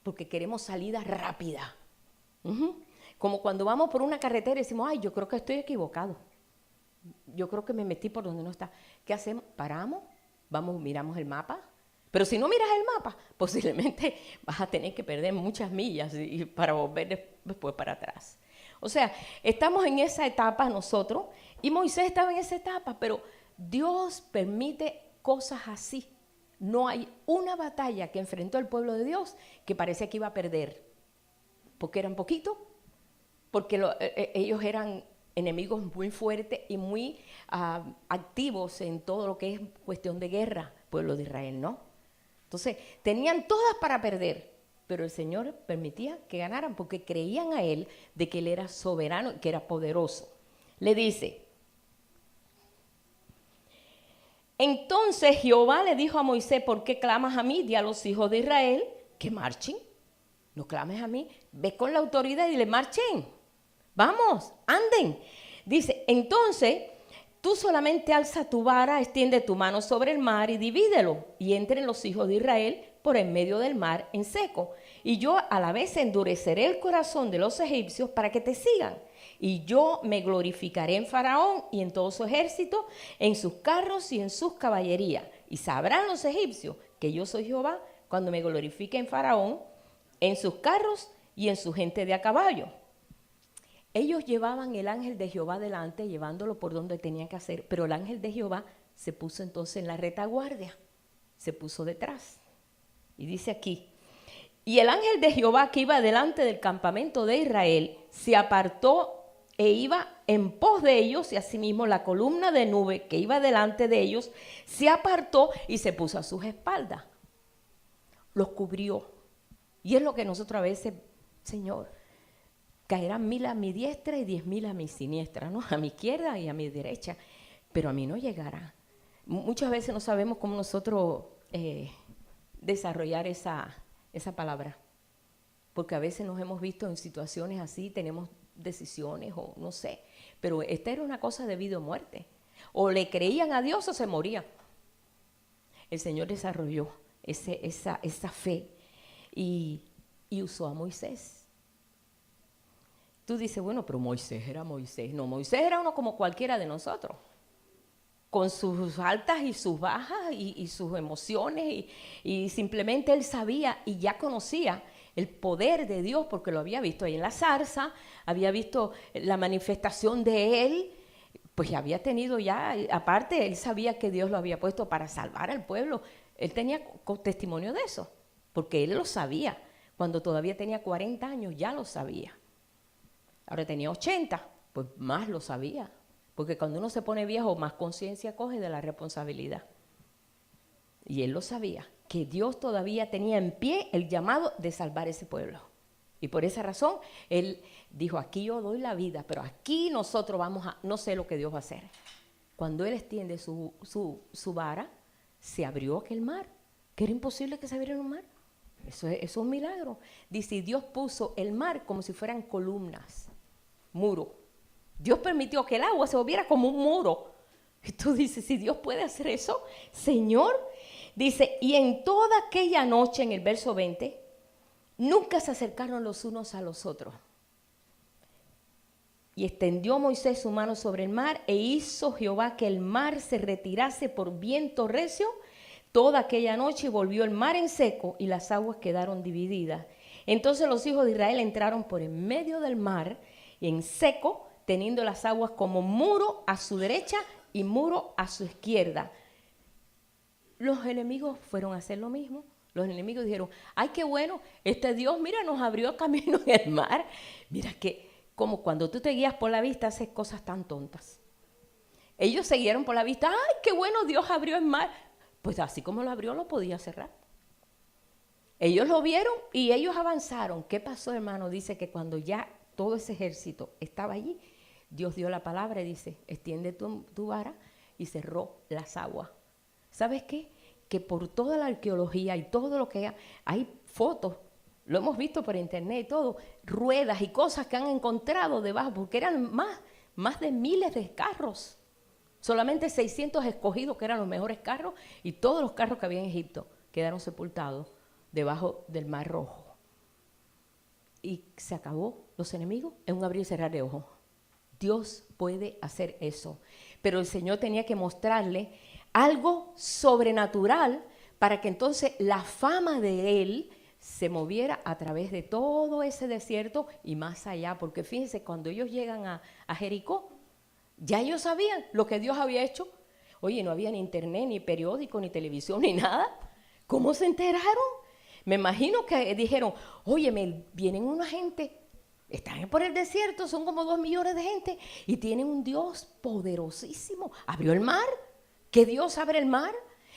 porque queremos salida rápida. Como cuando vamos por una carretera y decimos, ay, yo creo que estoy equivocado. Yo creo que me metí por donde no está. ¿Qué hacemos? Paramos, vamos, miramos el mapa. Pero si no miras el mapa, posiblemente vas a tener que perder muchas millas para volver después para atrás. O sea, estamos en esa etapa nosotros, y Moisés estaba en esa etapa, pero Dios permite cosas así. No hay una batalla que enfrentó el pueblo de Dios que parecía que iba a perder, porque eran poquitos, porque ellos eran enemigos muy fuertes y muy activos en todo lo que es cuestión de guerra, pueblo de Israel, ¿no? Entonces, tenían todas para perder, pero el Señor permitía que ganaran porque creían a Él de que Él era soberano y que era poderoso. Le dice, entonces Jehová le dijo a Moisés, ¿por qué clamas a mí? Di a los hijos de Israel que marchen. No clames a mí, ve con la autoridad y le marchen. Vamos, anden. Dice, entonces tú solamente alza tu vara, extiende tu mano sobre el mar y divídelo, y entren los hijos de Israel por en medio del mar en seco. Y yo a la vez endureceré el corazón de los egipcios para que te sigan. Y yo me glorificaré en Faraón y en todo su ejército, en sus carros y en sus caballerías. Y sabrán los egipcios que yo soy Jehová cuando me glorifique en Faraón, en sus carros y en su gente de a caballo. Ellos llevaban el ángel de Jehová delante, llevándolo por donde tenían que hacer, pero el ángel de Jehová se puso entonces en la retaguardia, se puso detrás. Y dice aquí, y el ángel de Jehová que iba delante del campamento de Israel se apartó e iba en pos de ellos, y asimismo la columna de nube que iba delante de ellos se apartó y se puso a sus espaldas. Los cubrió. Y es lo que nosotros a veces, Señor, caerán 1000 a mi diestra y 10.000 a mi siniestra, ¿no? A mi izquierda y a mi derecha, pero a mí no llegará. Muchas veces no sabemos cómo nosotros desarrollar esa palabra, porque a veces nos hemos visto en situaciones así, tenemos decisiones o no sé, pero esta era una cosa de vida o muerte. O le creían a Dios o se morían. El Señor desarrolló esa fe y usó a Moisés. Tú dices, bueno, pero Moisés era Moisés. No, Moisés era uno como cualquiera de nosotros, con sus altas y sus bajas y sus emociones, y simplemente él sabía y ya conocía el poder de Dios porque lo había visto ahí en la zarza, había visto la manifestación de él, pues había tenido ya, aparte él sabía que Dios lo había puesto para salvar al pueblo. Él tenía testimonio de eso, porque él lo sabía. Cuando todavía tenía 40 años ya lo sabía. Ahora tenía 80, pues más lo sabía. Porque cuando uno se pone viejo, más conciencia coge de la responsabilidad. Y él lo sabía, que Dios todavía tenía en pie el llamado de salvar ese pueblo. Y por esa razón, él dijo, aquí yo doy la vida, pero aquí nosotros no sé lo que Dios va a hacer. Cuando él extiende su vara, se abrió aquel mar, que era imposible que se abriera un mar. Eso es un milagro. Dice, Dios puso el mar como si fueran columnas, muro. Dios permitió que el agua se volviera como un muro. Y tú dices, si Dios puede hacer eso, Señor, dice, y en toda aquella noche, en el verso 20, nunca se acercaron los unos a los otros. Y extendió Moisés su mano sobre el mar, e hizo Jehová que el mar se retirase por viento recio toda aquella noche, y volvió el mar en seco, y las aguas quedaron divididas. Entonces los hijos de Israel entraron por en medio del mar, en seco, teniendo las aguas como muro a su derecha y muro a su izquierda. Los enemigos fueron a hacer lo mismo. Los enemigos dijeron, ay, qué bueno, este Dios, mira, nos abrió camino en el mar. Mira que como cuando tú te guías por la vista, haces cosas tan tontas. Ellos siguieron por la vista, ay, qué bueno, Dios abrió el mar. Pues así como lo abrió, lo podía cerrar. Ellos lo vieron y ellos avanzaron. ¿Qué pasó, hermano? Dice que cuando ya todo ese ejército estaba allí, Dios dio la palabra y dice, extiende tu vara, y cerró las aguas. ¿Sabes qué? Que por toda la arqueología y todo lo que hay fotos, lo hemos visto por internet y todo, ruedas y cosas que han encontrado debajo, porque eran más de miles de carros. Solamente 600 escogidos que eran los mejores carros, y todos los carros que había en Egipto quedaron sepultados debajo del Mar Rojo. Y se acabó los enemigos en un abrir y cerrar de ojos. Dios puede hacer eso. Pero el Señor tenía que mostrarle algo sobrenatural para que entonces la fama de Él se moviera a través de todo ese desierto y más allá. Porque fíjense, cuando ellos llegan a Jericó, ya ellos sabían lo que Dios había hecho. Oye, no había ni internet, ni periódico, ni televisión, ni nada. ¿Cómo se enteraron? Me imagino que dijeron, oye, vienen una gente, están por el desierto, son como 2 millones de gente y tienen un Dios poderosísimo. Abrió el mar, que Dios abre el mar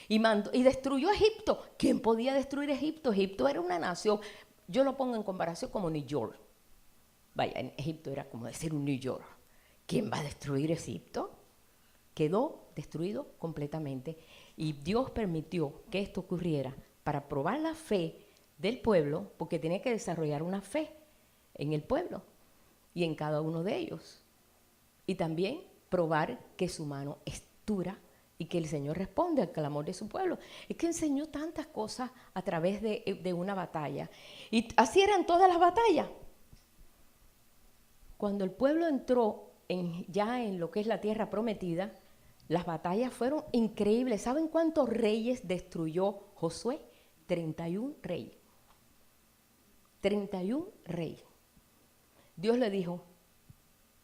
y destruyó Egipto. ¿Quién podía destruir Egipto? Egipto era una nación, yo lo pongo en comparación como New York. Vaya, en Egipto era como decir un New York. ¿Quién va a destruir Egipto? Quedó destruido completamente y Dios permitió que esto ocurriera para probar la fe del pueblo, porque tenía que desarrollar una fe en el pueblo y en cada uno de ellos. Y también probar que su mano es dura, y que el Señor responde al clamor de su pueblo. Es que enseñó tantas cosas a través de una batalla. Y así eran todas las batallas. Cuando el pueblo entró ya en lo que es la tierra prometida, las batallas fueron increíbles. ¿Saben cuántos reyes destruyó Josué? 31 reyes. 31 reyes. Dios le dijo,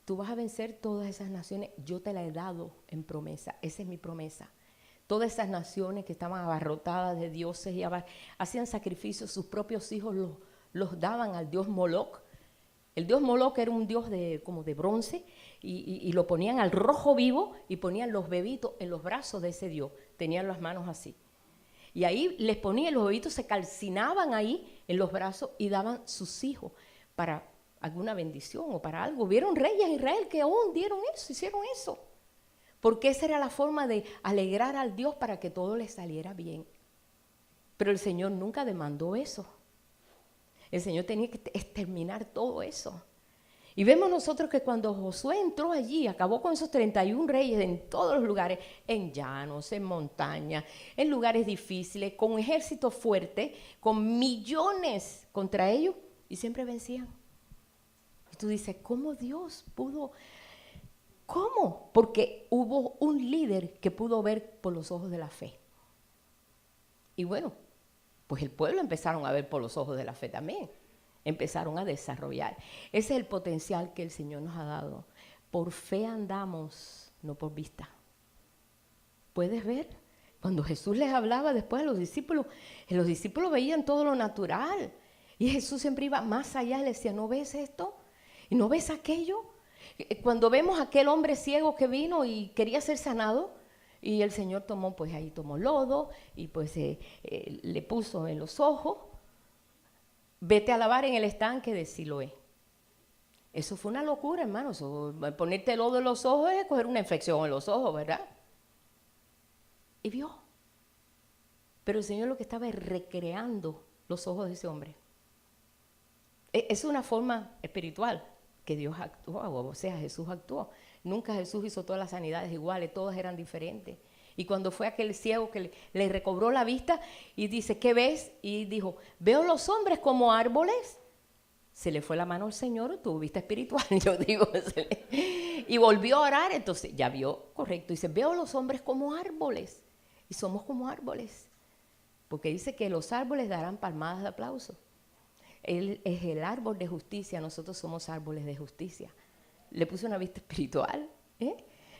tú vas a vencer todas esas naciones, yo te la he dado en promesa, esa es mi promesa. Todas esas naciones que estaban abarrotadas de dioses y hacían sacrificios, sus propios hijos los daban al dios Moloc. El dios Moloc era un dios como de bronce y lo ponían al rojo vivo y ponían los bebitos en los brazos de ese dios, tenían las manos así. Y ahí les ponían, los bebitos se calcinaban ahí en los brazos y daban sus hijos para alguna bendición o para algo. Vieron reyes de Israel que aún dieron eso, hicieron eso. Porque esa era la forma de alegrar al Dios para que todo le saliera bien. Pero el Señor nunca demandó eso. El Señor tenía que exterminar todo eso. Y vemos nosotros que cuando Josué entró allí, acabó con esos 31 reyes en todos los lugares, en llanos, en montañas, en lugares difíciles, con un ejército fuerte, con millones contra ellos, y siempre vencían. Y tú dices, ¿cómo Dios pudo? ¿Cómo? Porque hubo un líder que pudo ver por los ojos de la fe. Y bueno, pues el pueblo empezaron a ver por los ojos de la fe también. Empezaron a desarrollar. Ese es el potencial que el Señor nos ha dado. Por fe andamos, no por vista. ¿Puedes ver? Cuando Jesús les hablaba después a los discípulos veían todo lo natural. Y Jesús siempre iba más allá, le decía, ¿no ves esto? ¿Y no ves aquello? Cuando vemos a aquel hombre ciego que vino y quería ser sanado, y el Señor tomó lodo y pues le puso en los ojos, vete a lavar en el estanque de Siloé. Eso fue una locura, hermano. Ponerte lodo en los ojos es coger una infección en los ojos, ¿verdad? Y vio. Pero el Señor lo que estaba es recreando los ojos de ese hombre. Es una forma espiritual que Dios actuó, o sea, Jesús actuó. Nunca Jesús hizo todas las sanidades iguales, todas eran diferentes. Y cuando fue aquel ciego que le recobró la vista y dice, ¿qué ves? Y dijo, veo los hombres como árboles. Se le fue la mano al Señor, tuvo vista espiritual, yo digo. Y volvió a orar, entonces ya vio correcto. Dice, veo los hombres como árboles. Y somos como árboles. Porque dice que los árboles darán palmadas de aplauso. Él es el árbol de justicia, nosotros somos árboles de justicia. Le puse una vista espiritual,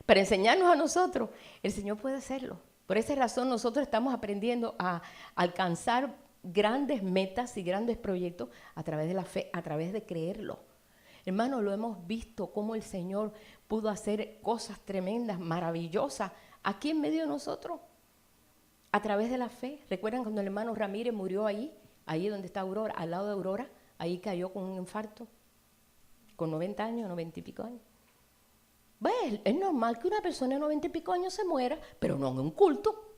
para enseñarnos a nosotros. El Señor puede hacerlo. Por esa razón nosotros estamos aprendiendo a alcanzar grandes metas y grandes proyectos a través de la fe, a través de creerlo. Hermano, lo hemos visto cómo el Señor pudo hacer cosas tremendas, maravillosas, aquí en medio de nosotros, a través de la fe. ¿Recuerdan cuando el hermano Ramírez murió ahí donde está Aurora, al lado de Aurora? Ahí cayó con un infarto, con 90 años, 90 y pico años. Bueno, es normal que una persona de 90 y pico años se muera, pero no en un culto,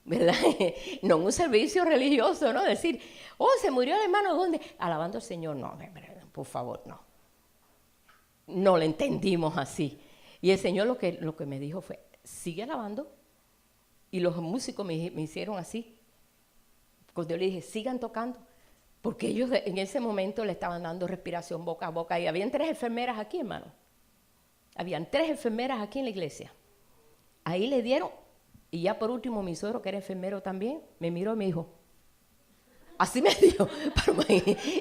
¿verdad? No en un servicio religioso, ¿no? Decir, oh, se murió el hermano, ¿dónde? Alabando al Señor. No, por favor, no. No lo entendimos así. Y el Señor lo que me dijo fue, sigue alabando. Y los músicos me hicieron así. Cuando yo le dije, sigan tocando. Porque ellos en ese momento le estaban dando respiración boca a boca. Y habían 3 enfermeras aquí, hermano. Habían 3 enfermeras aquí en la iglesia. Ahí le dieron. Y ya por último, mi suegro, que era enfermero también, me miró y me dijo, así me dijo,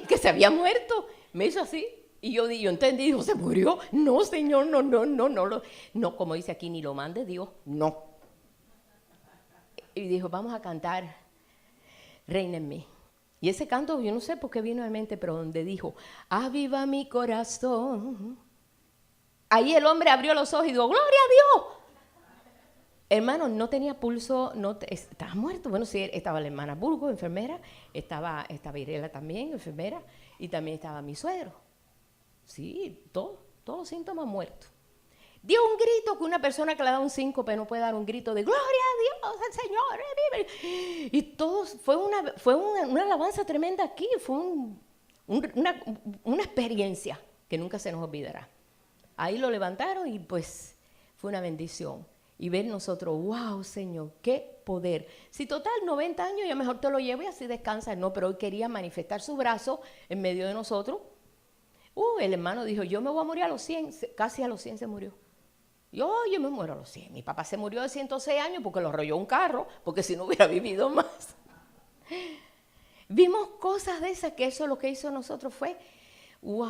que se había muerto. Me hizo así. Y yo entendí, dijo, ¿se murió? No, Señor, no, como dice aquí, ni lo mande Dios, no. Y dijo, vamos a cantar Reina en mí. Y ese canto, yo no sé por qué vino a mi mente, pero donde dijo, aviva mi corazón. Ahí el hombre abrió los ojos y dijo, ¡gloria a Dios! Hermano, no tenía pulso, estaba muerto. Bueno, sí, estaba la hermana Burgo, enfermera, estaba Irela también, enfermera, y también estaba mi suegro. Sí, todos los síntomas muertos. Dio un grito que una persona que le da un síncope no puede dar un grito de ¡gloria a Dios, el Señor! Y todos, fue una alabanza tremenda aquí, fue una experiencia que nunca se nos olvidará. Ahí lo levantaron y pues fue una bendición. y ver nosotros, wow, Señor, qué poder. Si total 90 años, ya mejor te lo llevo y así descansa. No, pero hoy quería manifestar su brazo en medio de nosotros. El hermano dijo, yo me voy a morir a los 100, casi a los 100 se murió. Yo me muero a los 100. Mi papá se murió de 106 años porque lo arrolló un carro, porque si no hubiera vivido más. Vimos cosas de esas, que eso lo que hizo nosotros fue,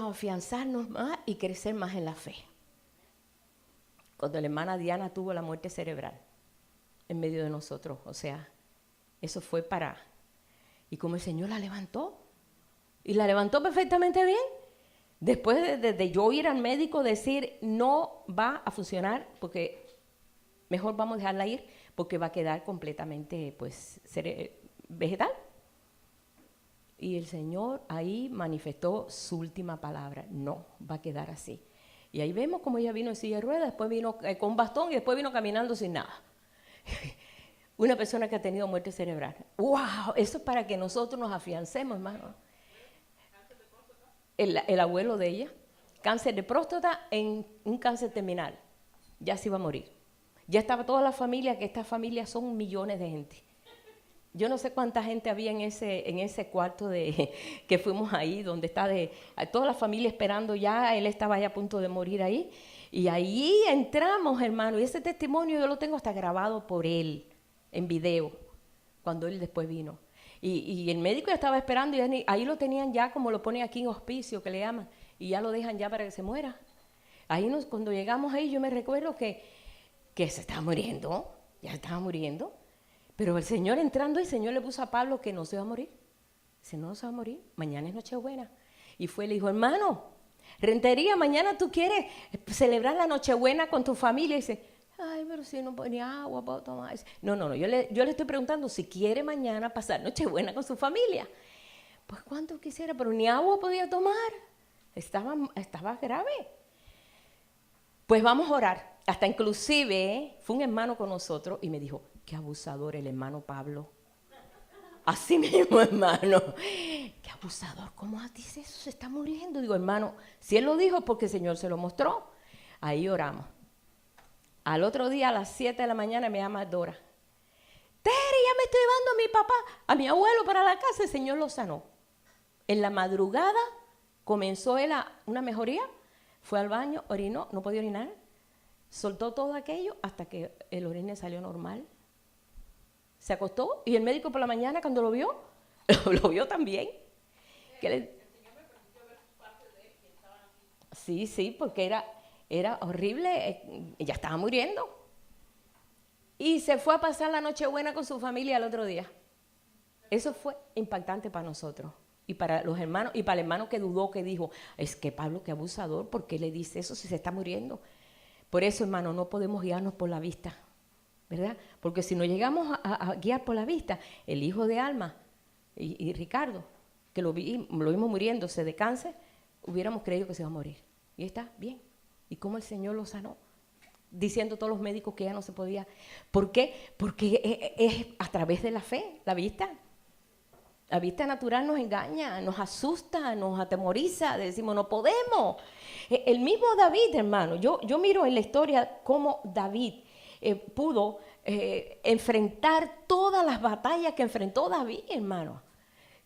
afianzarnos más y crecer más en la fe. Cuando la hermana Diana tuvo la muerte cerebral en medio de nosotros, o sea, eso fue y como el Señor la levantó, y la levantó perfectamente bien. Después de yo ir al médico, decir, no va a funcionar, porque mejor vamos a dejarla ir, porque va a quedar completamente, vegetal. Y el Señor ahí manifestó su última palabra, no, va a quedar así. Y ahí vemos cómo ella vino en silla de ruedas, después vino con un bastón y después vino caminando sin nada. Una persona que ha tenido muerte cerebral. ¡Wow! Eso es para que nosotros nos afiancemos, hermano. El abuelo de ella, cáncer de próstata en un cáncer terminal. Ya se iba a morir. Ya estaba toda la familia, que estas familias son millones de gente. Yo no sé cuánta gente había en ese cuarto que fuimos ahí, donde está toda la familia esperando ya. Él estaba ya a punto de morir ahí. Y ahí entramos, hermano, y ese testimonio yo lo tengo hasta grabado por él, en video, cuando él después vino. Y el médico ya estaba esperando y ahí lo tenían ya, como lo ponen aquí en hospicio, que le llaman, y ya lo dejan ya para que se muera. Ahí cuando llegamos ahí, yo me recuerdo que se estaba muriendo, ya estaba muriendo, pero el Señor entrando, el Señor le puso a Pablo que no se va a morir. Dice, no se va a morir, mañana es Nochebuena. Y le dijo, hermano, Rentería, mañana tú quieres celebrar la Nochebuena con tu familia. Y dice, ay, pero si no ponía agua para tomar. No, yo le estoy preguntando si quiere mañana pasar Nochebuena con su familia. Pues cuánto quisiera, pero ni agua podía tomar. Estaba grave. Pues vamos a orar. Hasta inclusive fue un hermano con nosotros y me dijo, qué abusador el hermano Pablo. Así mismo, hermano. Qué abusador, ¿cómo dice eso? Se está muriendo. Digo, hermano, si él lo dijo es porque el Señor se lo mostró. Ahí oramos. Al otro día, a las 7 de la mañana, me llama Dora. Tere, ya me estoy llevando a mi papá, a mi abuelo para la casa. El Señor lo sanó. En la madrugada comenzó él una mejoría. Fue al baño, orinó, no podía orinar. Soltó todo aquello hasta que el orine salió normal. Se acostó y el médico por la mañana cuando lo vio, lo vio también. El Señor me permitió ver parte de él que estaban aquí. Sí, porque era horrible, ya estaba muriendo. Y se fue a pasar la Nochebuena con su familia el otro día. Eso fue impactante para nosotros. Y para los hermanos, y para el hermano que dudó, que dijo, es que Pablo, qué abusador, ¿por qué le dice eso si se está muriendo? Por eso, hermano, no podemos guiarnos por la vista, ¿verdad? Porque si nos llegamos a guiar por la vista, el hijo de Alma y Ricardo, que lo vimos muriéndose de cáncer, hubiéramos creído que se iba a morir. Y está bien. ¿Y cómo el Señor lo sanó? Diciendo a todos los médicos que ya no se podía. ¿Por qué? Porque es a través de la fe, la vista. La vista natural nos engaña, nos asusta, nos atemoriza, decimos no podemos. El mismo David, hermano, yo miro en la historia cómo David pudo enfrentar todas las batallas que enfrentó David, hermano.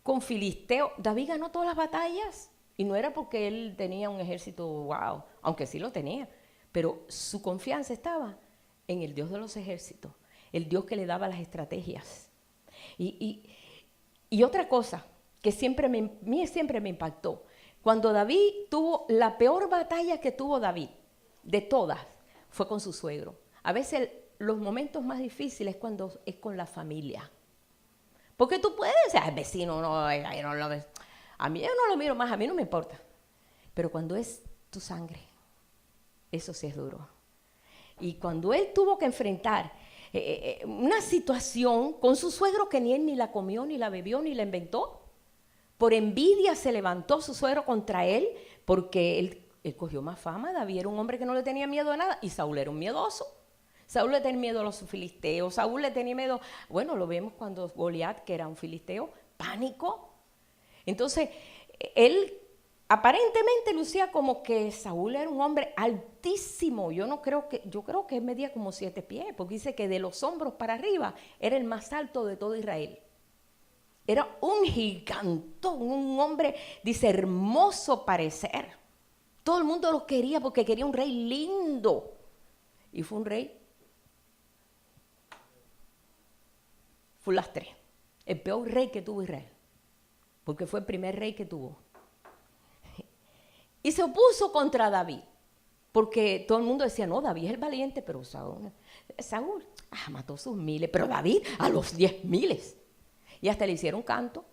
Con Filisteo, David ganó todas las batallas y no era porque él tenía un ejército, wow, aunque sí lo tenía, pero su confianza estaba en el Dios de los ejércitos, el Dios que le daba las estrategias. Y otra cosa que siempre me impactó, cuando David tuvo la peor batalla que tuvo David, de todas, fue con su suegro. A veces los momentos más difíciles cuando es con la familia. Porque tú puedes decir, el vecino no lo ves. A mí yo no lo miro más, a mí no me importa. Pero cuando es tu sangre, eso sí es duro. Y cuando él tuvo que enfrentar una situación con su suegro que ni él ni la comió, ni la bebió, ni la inventó. Por envidia se levantó su suegro contra él porque él cogió más fama. David era un hombre que no le tenía miedo a nada y Saúl era un miedoso. Saúl le tenía miedo a los filisteos, Saúl le tenía miedo, bueno, lo vemos cuando Goliat, que era un filisteo, pánico. Entonces, él aparentemente lucía como que Saúl era un hombre altísimo. Yo creo que él medía como 7 pies, porque dice que de los hombros para arriba era el más alto de todo Israel. Era un gigantón, un hombre, dice, hermoso parecer. Todo el mundo lo quería porque quería un rey lindo. Y fue un rey fulastre, el peor rey que tuvo Israel, porque fue el primer rey que tuvo. Y se opuso contra David, porque todo el mundo decía, no, David es el valiente, pero Saúl mató sus miles, pero David a los 10,000. Y hasta le hicieron canto.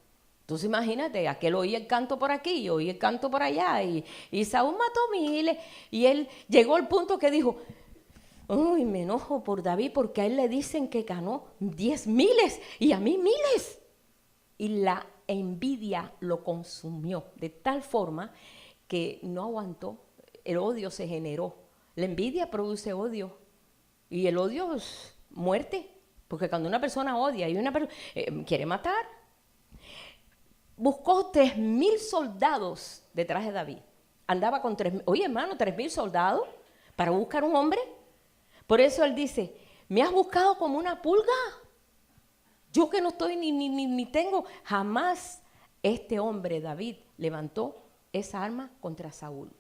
Entonces imagínate, aquel oía el canto por aquí y oía el canto por allá, y Saúl mató miles. Y él llegó al punto que dijo, uy, me enojo por David porque a él le dicen que ganó 10,000 y a mí miles. Y la envidia lo consumió de tal forma que no aguantó, el odio se generó. La envidia produce odio y el odio es muerte, porque cuando una persona odia y una persona quiere matar, buscó 3,000 soldados detrás de David. Andaba con 3,000, oye hermano, 3,000 soldados para buscar un hombre. Por eso él dice, me has buscado como una pulga. Yo que no estoy ni tengo, jamás este hombre David levantó esa arma contra Saúl.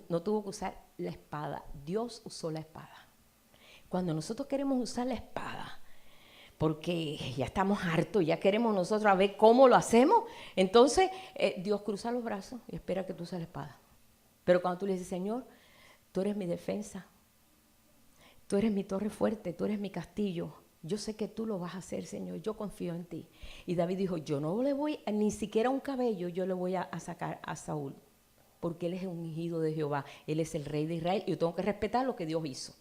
No tuvo que usar la espada, Dios usó la espada. Cuando nosotros queremos usar la espada, porque ya estamos hartos, ya queremos nosotros a ver cómo lo hacemos, entonces Dios cruza los brazos y espera que tú uses la espada. Pero cuando tú le dices, Señor, tú eres mi defensa, tú eres mi torre fuerte, tú eres mi castillo, yo sé que tú lo vas a hacer, Señor, yo confío en ti. Y David dijo, yo no le voy, ni siquiera un cabello yo le voy a sacar a Saúl, porque él es un ungido de Jehová, él es el rey de Israel, y yo tengo que respetar lo que Dios hizo.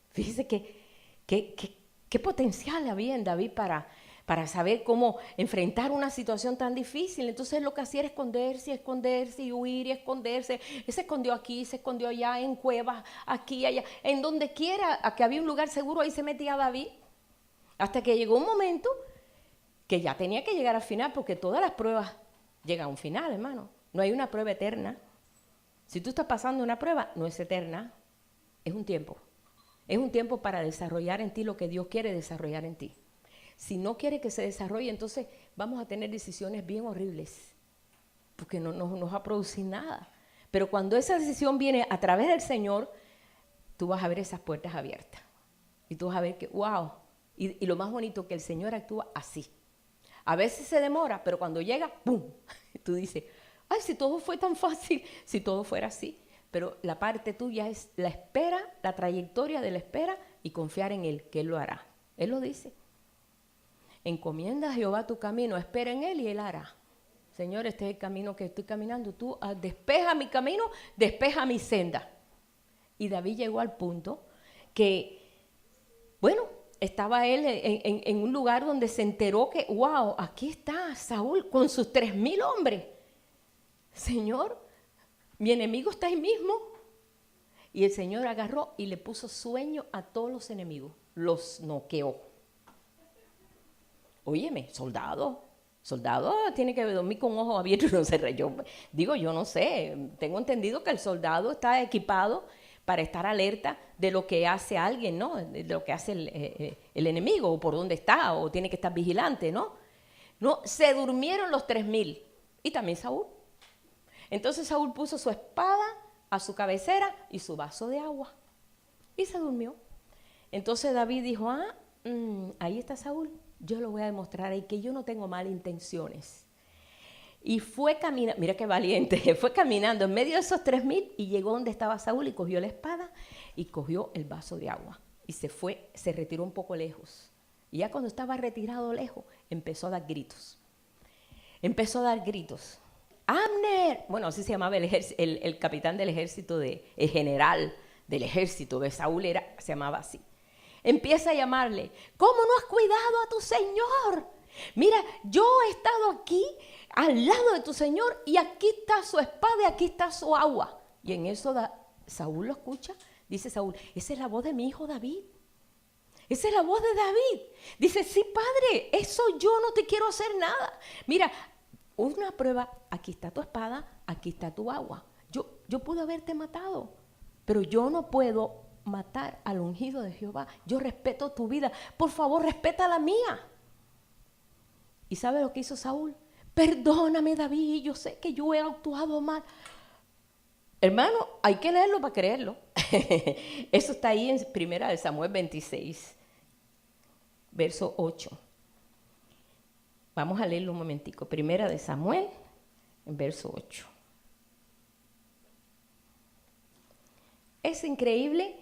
Fíjese qué potencial había en David para saber cómo enfrentar una situación tan difícil. Entonces lo que hacía era esconderse y huir y esconderse. Él se escondió aquí, se escondió allá, en cuevas, aquí, allá, en donde quiera, a que había un lugar seguro, ahí se metía David. Hasta que llegó un momento que ya tenía que llegar al final, porque todas las pruebas llegan a un final, hermano. No hay una prueba eterna. Si tú estás pasando una prueba, no es eterna, es un tiempo. Es un tiempo para desarrollar en ti lo que Dios quiere desarrollar en ti. Si no quiere que se desarrolle, entonces vamos a tener decisiones bien horribles, porque no nos va a producir nada. Pero cuando esa decisión viene a través del Señor, tú vas a ver esas puertas abiertas. Y tú vas a ver que, wow, y lo más bonito, que el Señor actúa así. A veces se demora, pero cuando llega, ¡pum! Tú dices, ay, si todo fue tan fácil, si todo fuera así. Pero la parte tuya es la espera, la trayectoria de la espera y confiar en Él, que Él lo hará. Él lo dice. Encomienda a Jehová tu camino, espera en Él y Él hará. Señor, este es el camino que estoy caminando. Tú despeja mi camino, despeja mi senda. Y David llegó al punto que, bueno, estaba él en un lugar donde se enteró que, wow, aquí está Saúl con sus 3,000 hombres. Señor, mi enemigo está ahí mismo. Y el Señor agarró y le puso sueño a todos los enemigos. Los noqueó. Óyeme, soldado tiene que dormir con ojos abiertos y no se reyó. Yo no sé, tengo entendido que el soldado está equipado para estar alerta de lo que hace alguien, ¿no? De lo que hace el enemigo, o por dónde está, o tiene que estar vigilante, ¿no? No, se durmieron los 3,000 y también Saúl. Entonces Saúl puso su espada a su cabecera y su vaso de agua y se durmió. Entonces David dijo, ahí está Saúl, yo lo voy a demostrar ahí que yo no tengo malas intenciones. Y fue caminando, mira qué valiente, fue caminando en medio de esos 3,000 y llegó donde estaba Saúl y cogió la espada y cogió el vaso de agua y se retiró un poco lejos. Y ya cuando estaba retirado lejos, empezó a dar gritos. Abner, bueno, así se llamaba el capitán del ejército, el general del ejército de Saúl se llamaba así. Empieza a llamarle, ¿cómo no has cuidado a tu señor? Mira, yo he estado aquí al lado de tu señor y aquí está su espada y aquí está su agua. Y en eso Saúl lo escucha, dice Saúl, esa es la voz de mi hijo David. Esa es la voz de David. Dice, sí, padre, eso yo no te quiero hacer nada. Mira, una prueba, aquí está tu espada, aquí está tu agua. Yo pude haberte matado, pero yo no puedo matar al ungido de Jehová. Yo respeto tu vida, por favor, respeta la mía. ¿Y sabe lo que hizo Saúl? Perdóname, David, yo sé que yo he actuado mal. Hermano, hay que leerlo para creerlo. Eso está ahí en 1 Samuel 26, verso 8. Vamos a leerlo un momentico. 1 Samuel, en verso 8. Es increíble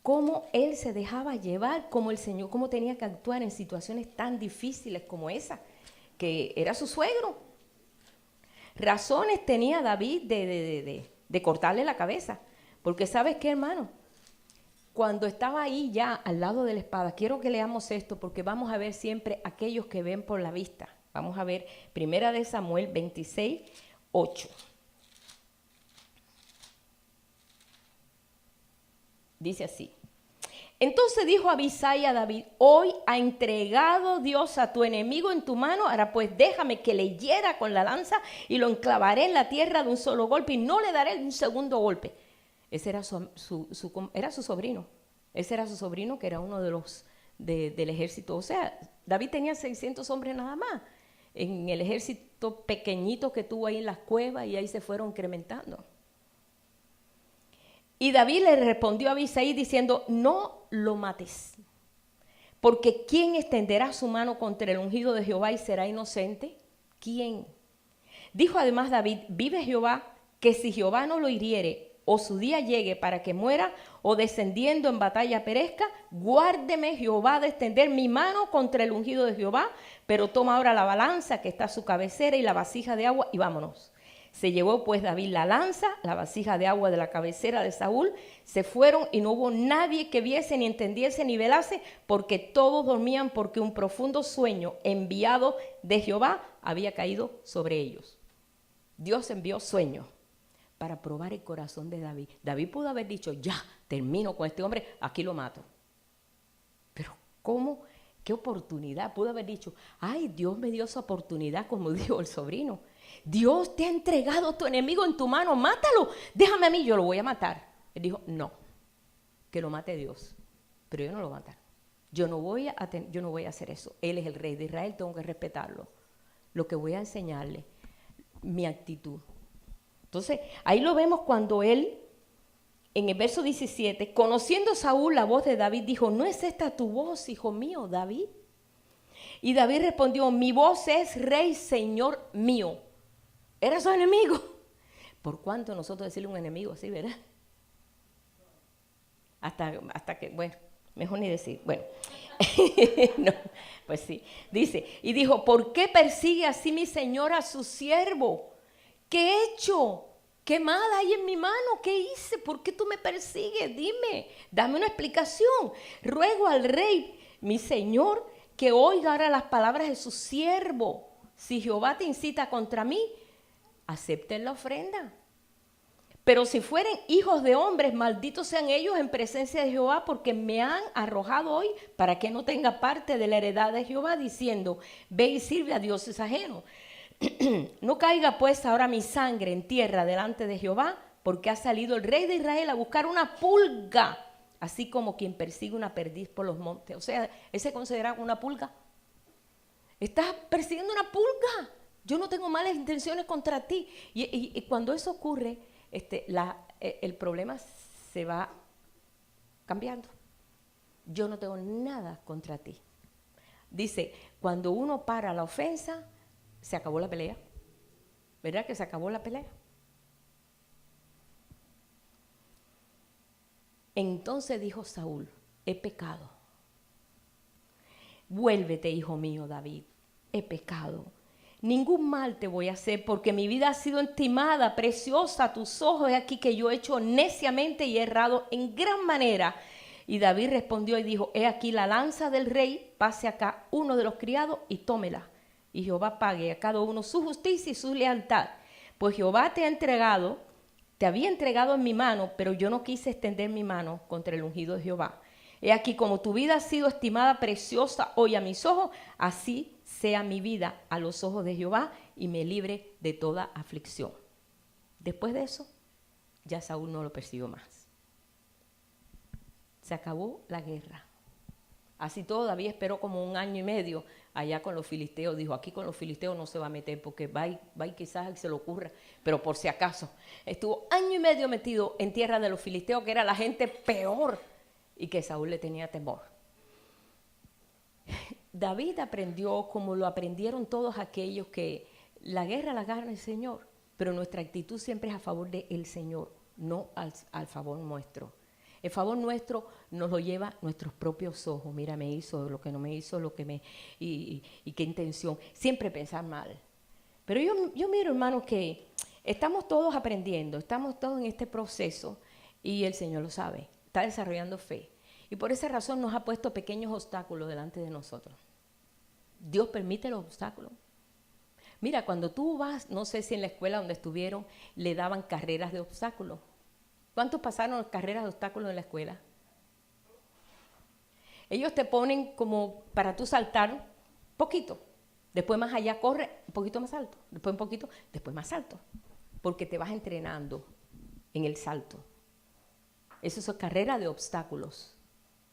cómo él se dejaba llevar, cómo el Señor, cómo tenía que actuar en situaciones tan difíciles como esa, que era su suegro. Razones tenía David de cortarle la cabeza. Porque ¿sabes qué, hermano? Cuando estaba ahí ya al lado de la espada, quiero que leamos esto porque vamos a ver siempre aquellos que ven por la vista. Vamos a ver 1 Samuel 26, 8. Dice así. Entonces dijo Abisai a David, hoy ha entregado Dios a tu enemigo en tu mano, ahora pues déjame que le hiera con la lanza y lo enclavaré en la tierra de un solo golpe y no le daré un segundo golpe. Ese era era su sobrino. Ese era su sobrino que era uno de los del ejército. O sea, David tenía 600 hombres nada más en el ejército pequeñito que tuvo ahí en las cuevas y ahí se fueron incrementando. Y David le respondió a Abisai diciendo, no lo mates, porque ¿quién extenderá su mano contra el ungido de Jehová y será inocente? ¿Quién? Dijo además David, vive Jehová, que si Jehová no lo hiriere, o su día llegue para que muera, o descendiendo en batalla perezca, guárdeme Jehová de extender mi mano contra el ungido de Jehová, pero toma ahora la balanza que está a su cabecera y la vasija de agua y vámonos. Se llevó pues David la lanza, la vasija de agua de la cabecera de Saúl, se fueron y no hubo nadie que viese, ni entendiese, ni velase, porque todos dormían, porque un profundo sueño enviado de Jehová había caído sobre ellos. Dios envió sueño para probar el corazón de David. David pudo haber dicho, ya, termino con este hombre, aquí lo mato. Pero ¿cómo? ¿Qué oportunidad? Pudo haber dicho, ay, Dios me dio esa oportunidad, como dijo el sobrino. Dios te ha entregado a tu enemigo en tu mano, mátalo, déjame a mí, yo lo voy a matar. Él dijo, no, que lo mate Dios, pero yo no lo voy a matar. Yo no voy a hacer eso. Él es el rey de Israel, tengo que respetarlo. Lo que voy a enseñarle, mi actitud. Entonces, ahí lo vemos cuando él, en el verso 17, conociendo Saúl la voz de David, dijo, ¿no es esta tu voz, hijo mío, David? Y David respondió, mi voz es rey, señor mío. Era su enemigo. ¿Por cuánto nosotros decirle un enemigo así, verdad? Hasta que, bueno, mejor ni decir. Bueno, no, pues sí. Dice, y dijo, ¿por qué persigue así mi señor a su siervo? ¿Qué he hecho? ¿Qué mal hay en mi mano? ¿Qué hice? ¿Por qué tú me persigues? Dime, dame una explicación. Ruego al rey, mi señor, que oiga ahora las palabras de su siervo. Si Jehová te incita contra mí, acepten la ofrenda. Pero si fueren hijos de hombres, malditos sean ellos en presencia de Jehová, porque me han arrojado hoy para que no tenga parte de la heredad de Jehová, diciendo, ve y sirve a dioses ajenos. No caiga pues ahora mi sangre en tierra delante de Jehová, porque ha salido el rey de Israel a buscar una pulga, así como quien persigue una perdiz por los montes. O sea, él se considera una pulga. Estás persiguiendo una pulga. Yo no tengo malas intenciones contra ti. Y cuando eso ocurre, el problema se va cambiando. Yo no tengo nada contra ti. Dice, cuando uno para la ofensa, se acabó la pelea. ¿Verdad que se acabó la pelea? Entonces dijo Saúl, he pecado. Vuélvete, hijo mío, David, he pecado. Ningún mal te voy a hacer, porque mi vida ha sido estimada, preciosa a tus ojos. He aquí que yo he hecho neciamente y he errado en gran manera. Y David respondió y dijo, he aquí la lanza del rey, pase acá uno de los criados y tómela. Y Jehová pague a cada uno su justicia y su lealtad. Pues Jehová te había entregado en mi mano, pero yo no quise extender mi mano contra el ungido de Jehová. He aquí, como tu vida ha sido estimada preciosa hoy a mis ojos, así sea mi vida a los ojos de Jehová y me libre de toda aflicción. Después de eso, ya Saúl no lo persiguió más. Se acabó la guerra. Así todavía esperó como 1 año y medio allá con los filisteos. Dijo, aquí con los filisteos no se va a meter porque va y quizás se le ocurra, pero por si acaso. Estuvo 1 año y medio metido en tierra de los filisteos, que era la gente peor y que Saúl le tenía temor. David aprendió, como lo aprendieron todos aquellos, que la guerra la gana el Señor, pero nuestra actitud siempre es a favor del Señor, no al favor nuestro. El favor nuestro nos lo lleva nuestros propios ojos. Mira, me hizo lo que no me hizo, lo que me y qué intención. Siempre pensar mal. Pero yo miro, hermanos, que estamos todos aprendiendo, estamos todos en este proceso y el Señor lo sabe. Está desarrollando fe. Y por esa razón nos ha puesto pequeños obstáculos delante de nosotros. Dios permite los obstáculos. Mira, cuando tú vas, no sé si en la escuela donde estuvieron, le daban carreras de obstáculos. ¿Cuántos pasaron carreras de obstáculos en la escuela? Ellos te ponen como para tú saltar poquito. Después más allá corre un poquito más alto. Después un poquito, después más alto. Porque te vas entrenando en el salto. Eso es carrera de obstáculos.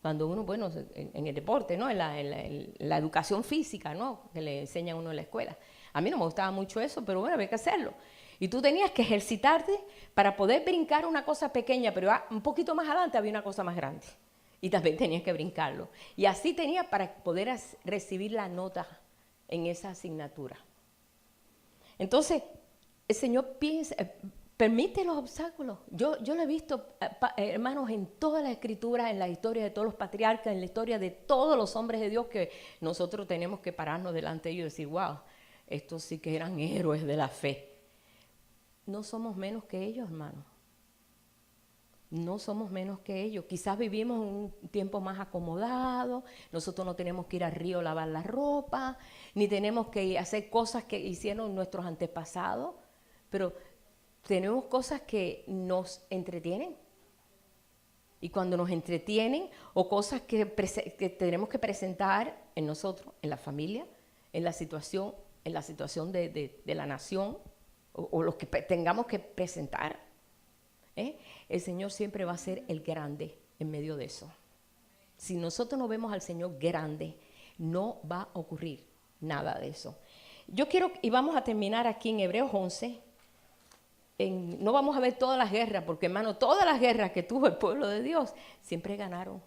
Cuando uno, bueno, en el deporte, ¿no? En la educación física, ¿no? Que le enseñan a uno en la escuela. A mí no me gustaba mucho eso, pero bueno, había que hacerlo. Y tú tenías que ejercitarte para poder brincar una cosa pequeña, pero un poquito más adelante había una cosa más grande. Y también tenías que brincarlo. Y así tenías para poder recibir la nota en esa asignatura. Entonces, el Señor permite los obstáculos. Yo lo he visto, hermanos, en todas las escrituras, en la historia de todos los patriarcas, en la historia de todos los hombres de Dios, que nosotros tenemos que pararnos delante de ellos y decir, wow, estos sí que eran héroes de la fe. No somos menos que ellos, hermano. No somos menos que ellos. Quizás vivimos un tiempo más acomodado. Nosotros no tenemos que ir al río a lavar la ropa, ni tenemos que hacer cosas que hicieron nuestros antepasados, pero tenemos cosas que nos entretienen. Y cuando nos entretienen, o cosas que tenemos que presentar en nosotros, en la familia, en la situación de la nación, o los que tengamos que presentar, el Señor siempre va a ser el grande en medio de eso. Si nosotros no vemos al Señor grande, no va a ocurrir nada de eso. Yo quiero, y vamos a terminar aquí en Hebreos 11, no vamos a ver todas las guerras, porque hermano, todas las guerras que tuvo el pueblo de Dios, siempre ganaron.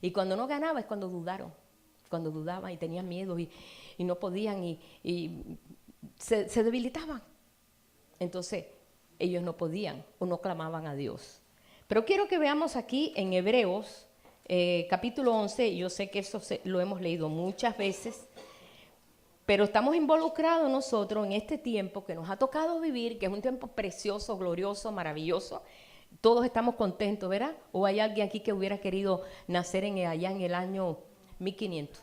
Y cuando no ganaba es cuando dudaron, cuando dudaban y tenían miedo y no podían y se debilitaban. Entonces, ellos no podían o no clamaban a Dios. Pero quiero que veamos aquí en Hebreos, capítulo 11, yo sé que eso lo hemos leído muchas veces, pero estamos involucrados nosotros en este tiempo que nos ha tocado vivir, que es un tiempo precioso, glorioso, maravilloso. Todos estamos contentos, ¿verdad? ¿O hay alguien aquí que hubiera querido nacer allá en el año 1500?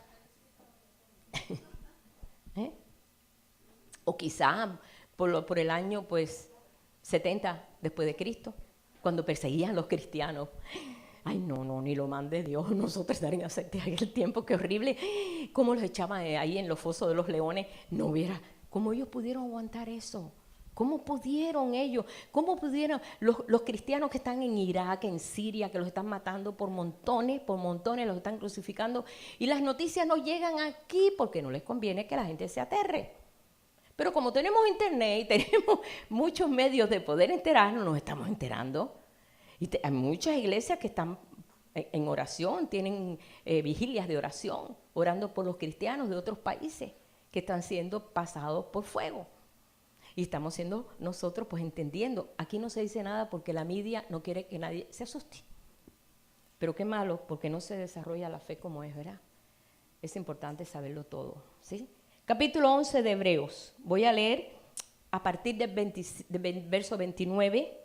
O quizá por el año, pues, 70 después de Cristo, cuando perseguían a los cristianos. Ay, no, ni lo mande Dios, nosotros estaríamos en aquel tiempo, qué horrible. Cómo los echaban ahí en los fosos de los leones, no hubiera, ¿cómo ellos pudieron aguantar eso? ¿Cómo pudieron ellos? ¿Cómo pudieron los cristianos que están en Irak, en Siria, que los están matando por montones, los están crucificando? Y las noticias no llegan aquí porque no les conviene que la gente se aterre. Pero como tenemos internet y tenemos muchos medios de poder enterarnos, nos estamos enterando. Y hay muchas iglesias que están en oración, tienen vigilias de oración, orando por los cristianos de otros países que están siendo pasados por fuego. Y estamos siendo nosotros pues entendiendo. Aquí no se dice nada porque la media no quiere que nadie se asuste. Pero qué malo, porque no se desarrolla la fe como es, ¿verdad? Es importante saberlo todo, ¿sí? Capítulo 11 de Hebreos. Voy a leer a partir del verso 29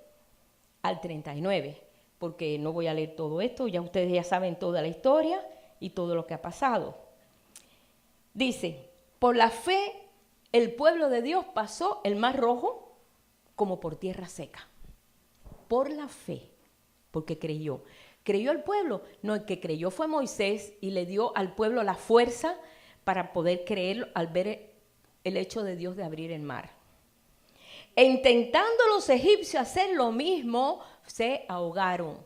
al 39, porque no voy a leer todo esto, ya ustedes ya saben toda la historia y todo lo que ha pasado. Dice, por la fe el pueblo de Dios pasó el mar rojo como por tierra seca. Por la fe, porque creyó. ¿Creyó el pueblo? No, el que creyó fue Moisés y le dio al pueblo la fuerza para poder creerlo al ver el hecho de Dios de abrir el mar. E intentando los egipcios hacer lo mismo, se ahogaron,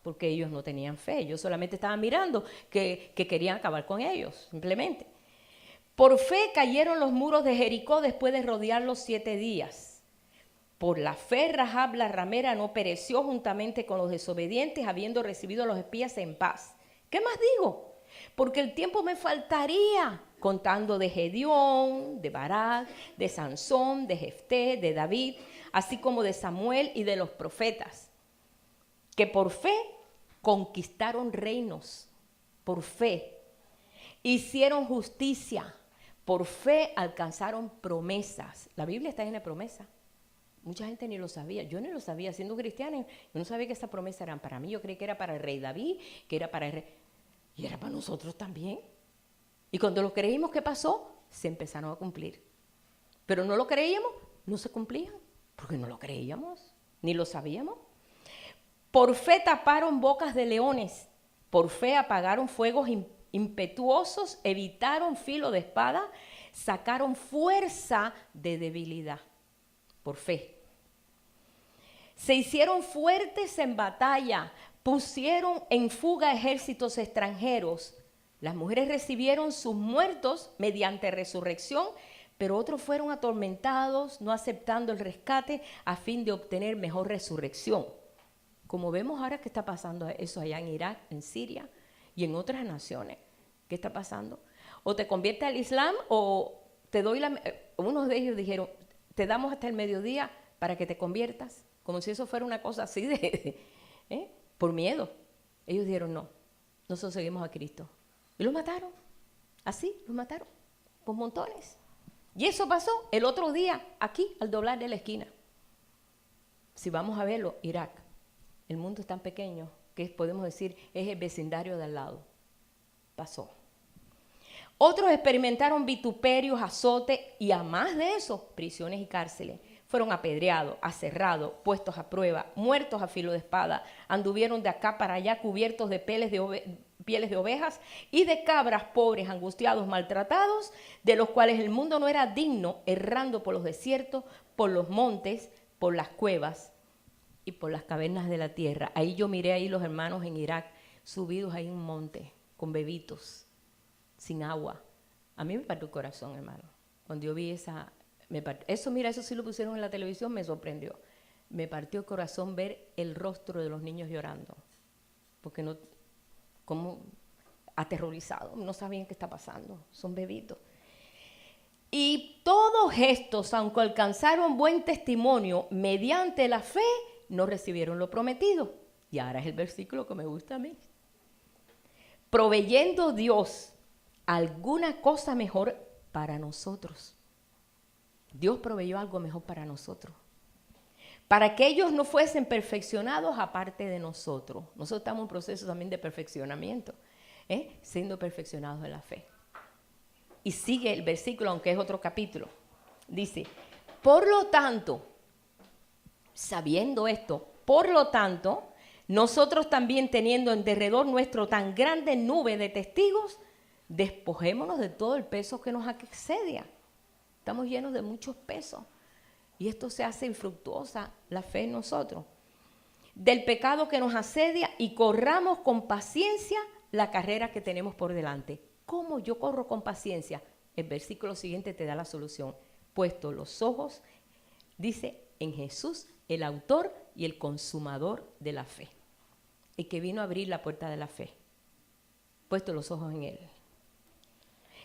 porque ellos no tenían fe. Ellos solamente estaban mirando que querían acabar con ellos, simplemente. Por fe cayeron los muros de Jericó después de rodearlos 7 días. Por la fe Rahab la ramera no pereció juntamente con los desobedientes, habiendo recibido a los espías en paz. ¿Qué más digo? Porque el tiempo me faltaría, contando de Gedeón, de Barak, de Sansón, de Jefté, de David, así como de Samuel y de los profetas, que por fe conquistaron reinos, por fe hicieron justicia, por fe alcanzaron promesas. La Biblia está llena de promesas. Mucha gente ni lo sabía. Yo ni lo sabía. Siendo cristiana, yo no sabía que esas promesas eran para mí. Yo creí que era para el rey David, que era para el rey... Y era para nosotros también. Y cuando lo creímos, ¿qué pasó? Se empezaron a cumplir. Pero no lo creíamos, no se cumplían. Porque no lo creíamos, ni lo sabíamos. Por fe taparon bocas de leones. Por fe apagaron fuegos impetuosos, evitaron filo de espada, sacaron fuerza de debilidad. Por fe. Se hicieron fuertes en batalla, pusieron en fuga ejércitos extranjeros. Las mujeres recibieron sus muertos mediante resurrección, pero otros fueron atormentados, no aceptando el rescate a fin de obtener mejor resurrección. Como vemos ahora que está pasando eso allá en Irak, en Siria y en otras naciones. ¿Qué está pasando? O te conviertes al Islam o te doy unos de ellos dijeron, te damos hasta el mediodía para que te conviertas. Como si eso fuera una cosa así por miedo. Ellos dijeron, no, nosotros seguimos a Cristo. Y los mataron, así, los mataron, por montones. Y eso pasó el otro día, aquí, al doblar de la esquina. Si vamos a verlo, Irak, el mundo es tan pequeño que podemos decir, es el vecindario de al lado. Pasó. Otros experimentaron vituperios, azotes y a más de eso, prisiones y cárceles. Fueron apedreados, aserrados, puestos a prueba, muertos a filo de espada. Anduvieron de acá para allá cubiertos de pieles de ovejas y de cabras, pobres, angustiados, maltratados, de los cuales el mundo no era digno, errando por los desiertos, por los montes, por las cuevas y por las cavernas de la tierra. Ahí yo miré ahí los hermanos en Irak, subidos ahí en un monte, con bebitos, sin agua. A mí me partió el corazón, hermano, cuando yo vi esa... Eso sí lo pusieron en la televisión, me sorprendió. Me partió el corazón ver el rostro de los niños llorando, porque no, como aterrorizados, no sabían qué está pasando, son bebitos. Y todos estos, aunque alcanzaron buen testimonio mediante la fe, no recibieron lo prometido. Y ahora es el versículo que me gusta a mí. Proveyendo Dios alguna cosa mejor para nosotros. Dios proveyó algo mejor para nosotros. Para que ellos no fuesen perfeccionados aparte de nosotros. Nosotros estamos en un proceso también de perfeccionamiento, siendo perfeccionados en la fe. Y sigue el versículo, aunque es otro capítulo. Dice, por lo tanto, sabiendo esto, por lo tanto, nosotros también teniendo en derredor nuestro tan grande nube de testigos, despojémonos de todo el peso que nos asedia. Estamos llenos de muchos pesos. Y esto se hace infructuosa la fe en nosotros. Del pecado que nos asedia y corramos con paciencia la carrera que tenemos por delante. ¿Cómo yo corro con paciencia? El versículo siguiente te da la solución. Puesto los ojos, dice, en Jesús, el autor y el consumador de la fe. El que vino a abrir la puerta de la fe. Puesto los ojos en él.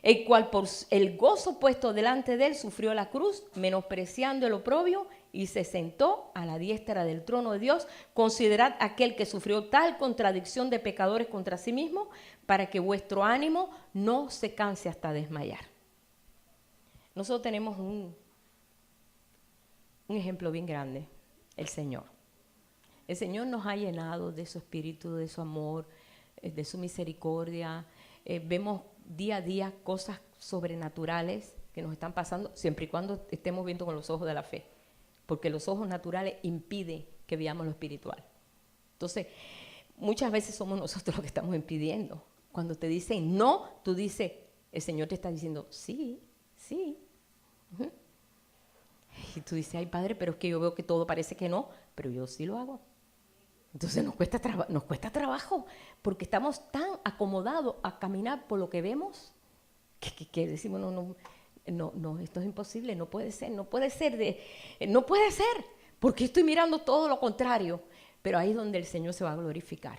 El cual por el gozo puesto delante de él sufrió la cruz, menospreciando el oprobio, y se sentó a la diestra del trono de Dios. Considerad aquel que sufrió tal contradicción de pecadores contra sí mismo, para que vuestro ánimo no se canse hasta desmayar. Nosotros tenemos un ejemplo bien grande, el Señor. El Señor nos ha llenado de su espíritu, de su amor, de su misericordia. Vemos día a día cosas sobrenaturales que nos están pasando, siempre y cuando estemos viendo con los ojos de la fe, porque los ojos naturales impiden que veamos lo espiritual. Entonces, muchas veces somos nosotros los que estamos impidiendo. Cuando te dicen no, tú dices, El Señor te está diciendo, sí, sí. Uh-huh. Y tú dices, ay, Padre, pero es que yo veo que todo parece que no, pero yo sí lo hago. Entonces nos cuesta trabajo, porque estamos tan acomodados a caminar por lo que vemos, que decimos, no, esto es imposible, no puede ser, porque estoy mirando todo lo contrario. Pero ahí es donde el Señor se va a glorificar.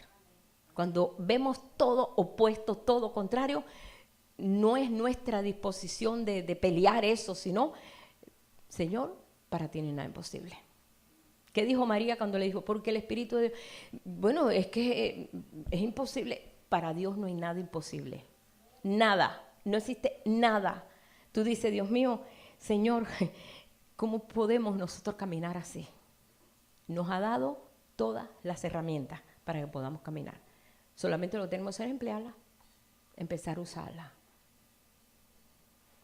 Cuando vemos todo opuesto, todo contrario, no es nuestra disposición de pelear eso, sino, Señor, para ti no hay nada imposible. ¿Qué dijo María cuando le dijo? Porque el Espíritu de Dios, bueno, es que es imposible. Para Dios no hay nada imposible. Nada, no existe nada. Tú dices, Dios mío, Señor, ¿cómo podemos nosotros caminar así? Nos ha dado todas las herramientas para que podamos caminar. Solamente lo que tenemos que hacer es emplearlas, empezar a usarlas.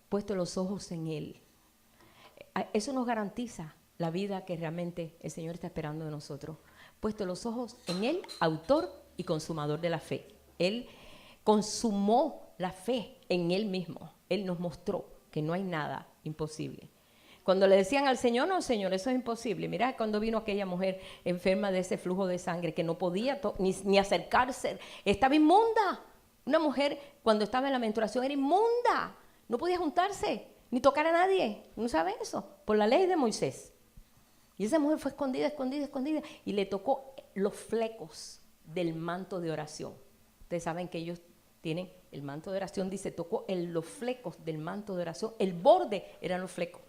Puesto los ojos en Él. Eso nos garantiza la vida que realmente el Señor está esperando de nosotros. Puesto los ojos en Él, autor y consumador de la fe. Él consumó la fe en Él mismo. Él nos mostró que no hay nada imposible. Cuando le decían al Señor, no, Señor, eso es imposible. Mira cuando vino aquella mujer enferma de ese flujo de sangre que no podía ni acercarse, estaba inmunda. Una mujer cuando estaba en la menstruación era inmunda, no podía juntarse ni tocar a nadie. ¿No sabe eso? Por la ley de Moisés. Y esa mujer fue escondida y le tocó los flecos del manto de oración. Ustedes saben que ellos tienen el manto de oración, dice, tocó los flecos del manto de oración, el borde eran los flecos.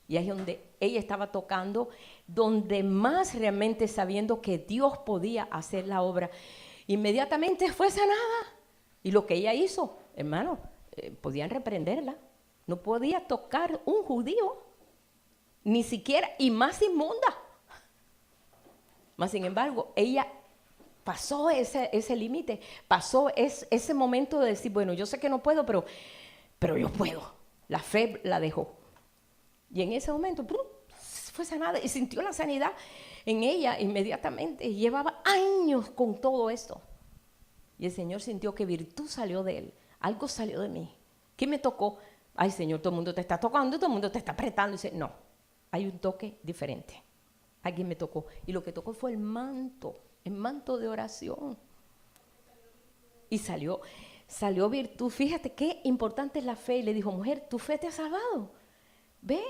Y ahí es donde ella estaba tocando, donde más realmente sabiendo que Dios podía hacer la obra. Inmediatamente fue sanada. Y lo que ella hizo, hermano, podían reprenderla. No podía tocar un judío, ni siquiera, y más inmunda. Mas sin embargo, ella pasó ese límite, pasó ese momento de decir, bueno, yo sé que no puedo, pero yo puedo. La fe la dejó. Y en ese momento fue sanada y sintió la sanidad en ella inmediatamente. Y llevaba años con todo esto. Y el Señor sintió que virtud salió de él. Algo salió de mí. ¿Qué me tocó? Ay, Señor, todo el mundo te está tocando, todo el mundo te está apretando. Y dice, no, hay un toque diferente. Alguien me tocó. Y lo que tocó fue el manto de oración. Y salió virtud. Fíjate qué importante es la fe. Y le dijo, mujer, tu fe te ha salvado. Ve.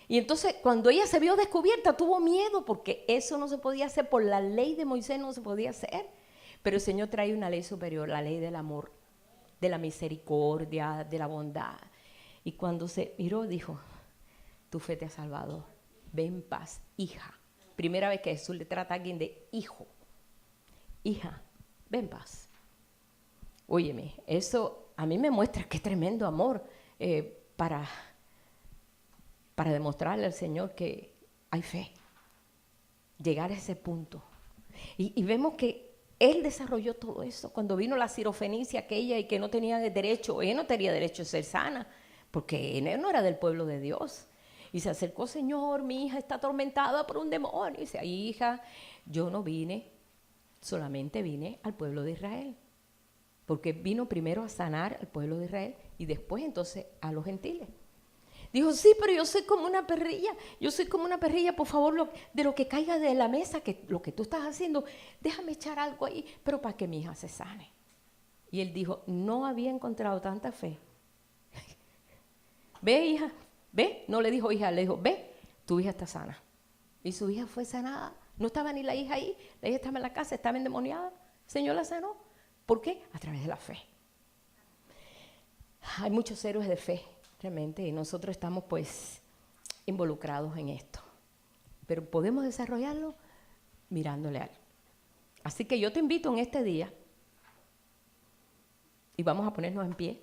Y entonces cuando ella se vio descubierta tuvo miedo porque eso no se podía hacer, por la ley de Moisés no se podía hacer. Pero el Señor trae una ley superior, la ley del amor, de la misericordia, de la bondad. Y cuando se miró dijo, tu fe te ha salvado, ve en paz, hija. Primera vez que Jesús le trata a alguien de hijo. Hija, ve en paz. Óyeme, eso a mí me muestra qué tremendo amor para demostrarle al Señor que hay fe, llegar a ese punto. Y vemos que Él desarrolló todo eso. Cuando vino la sirofenicia aquella y que no tenía derecho, ella no tenía derecho a ser sana, porque él no era del pueblo de Dios. Y se acercó, Señor, mi hija está atormentada por un demonio. Y dice, ay, hija, yo no vine, solamente vine al pueblo de Israel. Porque vino primero a sanar al pueblo de Israel y después entonces a los gentiles. Dijo, sí, pero yo soy como una perrilla, por favor, de lo que caiga de la mesa, que lo que tú estás haciendo, déjame echar algo ahí, pero para que mi hija se sane. Y él dijo, no había encontrado tanta fe. Ve, hija, ve, no le dijo hija, le dijo, ve, tu hija está sana. Y su hija fue sanada, no estaba ni la hija ahí, la hija estaba en la casa, estaba endemoniada, el Señor la sanó. ¿Por qué? A través de la fe. Hay muchos héroes de fe. Realmente, y nosotros estamos pues involucrados en esto, pero podemos desarrollarlo mirándole a Él. Así que yo te invito en este día, y vamos a ponernos en pie,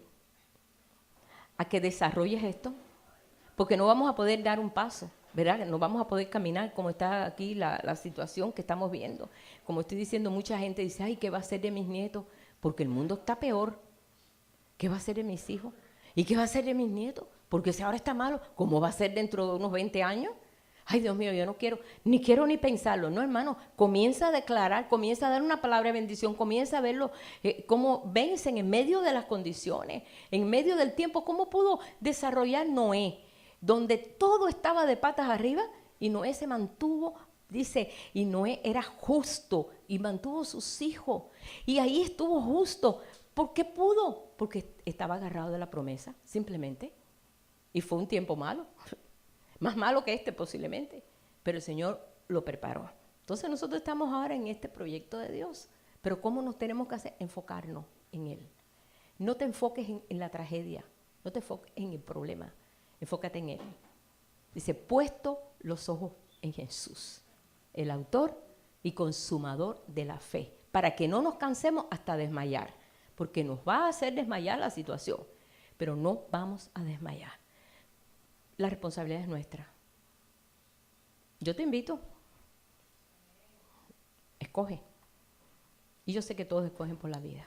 a que desarrolles esto, porque no vamos a poder dar un paso, ¿verdad? No vamos a poder caminar como está aquí la situación que estamos viendo. Como estoy diciendo, mucha gente dice, ay, ¿qué va a ser de mis nietos? Porque el mundo está peor. ¿Qué va a ser de mis hijos? ¿Y qué va a ser de mis nietos? Porque si ahora está malo, ¿cómo va a ser dentro de unos 20 años? Ay, Dios mío, yo no quiero ni pensarlo. No, hermano, comienza a declarar, comienza a dar una palabra de bendición, comienza a verlo cómo vencen en medio de las condiciones, en medio del tiempo. ¿Cómo pudo desarrollar Noé? Donde todo estaba de patas arriba y Noé se mantuvo, dice, y Noé era justo y mantuvo sus hijos. Y ahí estuvo justo. ¿Por qué pudo? Porque estaba agarrado de la promesa, simplemente. Y fue un tiempo malo. Más malo que este posiblemente, pero el Señor lo preparó. Entonces nosotros estamos ahora en este proyecto de Dios, pero ¿cómo nos tenemos que hacer? Enfocarnos en Él. No te enfoques en la tragedia, no te enfoques en el problema, enfócate en Él. Dice, puesto los ojos en Jesús, el autor y consumador de la fe, para que no nos cansemos hasta desmayar, porque nos va a hacer desmayar la situación, pero no vamos a desmayar. La responsabilidad es nuestra. Yo te invito, escoge. Y yo sé que todos escogen por la vida,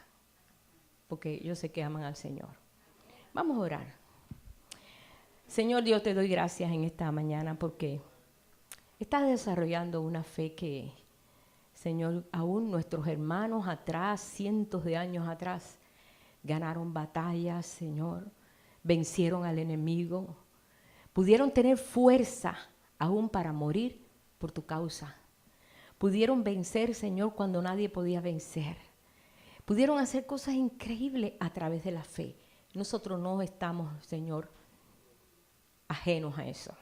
porque yo sé que aman al Señor. Vamos a orar. Señor Dios, te doy gracias en esta mañana porque estás desarrollando una fe que, Señor, aún nuestros hermanos atrás, cientos de años atrás, ganaron batallas, Señor, vencieron al enemigo, pudieron tener fuerza aún para morir por tu causa. Pudieron vencer, Señor, cuando nadie podía vencer. Pudieron hacer cosas increíbles a través de la fe. Nosotros no estamos, Señor, ajenos a eso.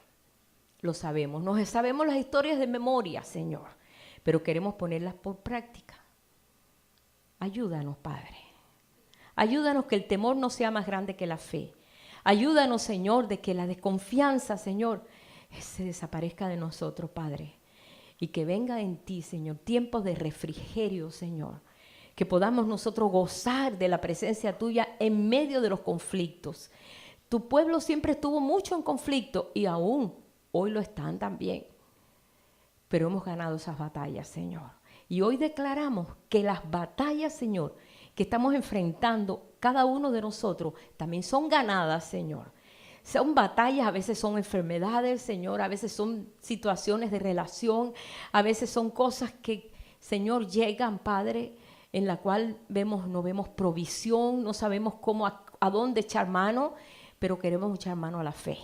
Lo sabemos. Nos sabemos las historias de memoria, Señor, pero queremos ponerlas por práctica. Ayúdanos, Padre. Ayúdanos que el temor no sea más grande que la fe. Ayúdanos, Señor, de que la desconfianza, Señor, se desaparezca de nosotros, Padre. Y que venga en ti, Señor, tiempos de refrigerio, Señor. Que podamos nosotros gozar de la presencia tuya en medio de los conflictos. Tu pueblo siempre estuvo mucho en conflicto y aún hoy lo están también. Pero hemos ganado esas batallas, Señor. Y hoy declaramos que las batallas, Señor, que estamos enfrentando cada uno de nosotros, también son ganadas, Señor. Son batallas, a veces son enfermedades, Señor, a veces son situaciones de relación, a veces son cosas que, Señor, llegan, Padre, en la cual no vemos provisión, no sabemos cómo, a dónde echar mano, pero queremos echar mano a la fe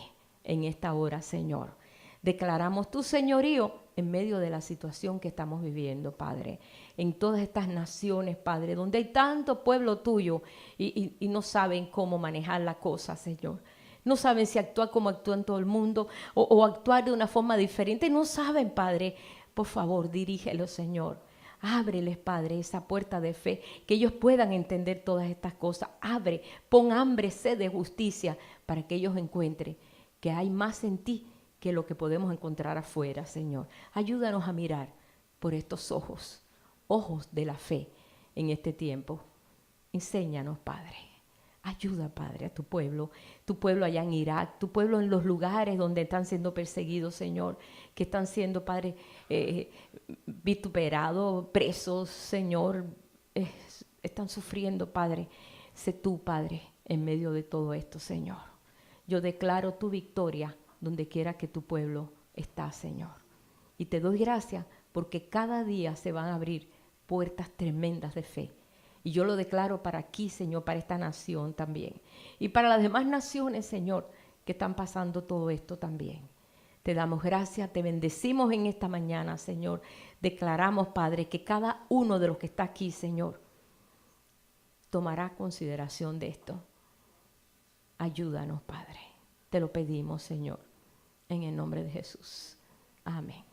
en esta hora, Señor. Declaramos tu señorío en medio de la situación que estamos viviendo, Padre, en todas estas naciones, Padre, donde hay tanto pueblo tuyo y no saben cómo manejar la cosa, Señor. No saben si actuar como actúa en todo el mundo o actuar de una forma diferente. No saben, Padre. Por favor, dirígelos, Señor. Ábreles, Padre, esa puerta de fe, que ellos puedan entender todas estas cosas. Abre, pon hambre, sed de justicia, para que ellos encuentren que hay más en ti que lo que podemos encontrar afuera, Señor. Ayúdanos a mirar por estos ojos, ojos de la fe en este tiempo. Enséñanos, Padre. Ayuda, Padre, a tu pueblo allá en Irak, tu pueblo en los lugares donde están siendo perseguidos, Señor, que están siendo, Padre, vituperados, presos, Señor, están sufriendo, Padre. Sé tú, Padre, en medio de todo esto, Señor. Yo declaro tu victoria donde quiera que tu pueblo está, Señor. Y te doy gracias porque cada día se van a abrir puertas tremendas de fe. Y yo lo declaro para aquí, Señor, para esta nación también. Y para las demás naciones, Señor, que están pasando todo esto también. Te damos gracias, te bendecimos en esta mañana, Señor. Declaramos, Padre, que cada uno de los que está aquí, Señor, tomará consideración de esto. Ayúdanos, Padre. Te lo pedimos, Señor, en el nombre de Jesús. Amén.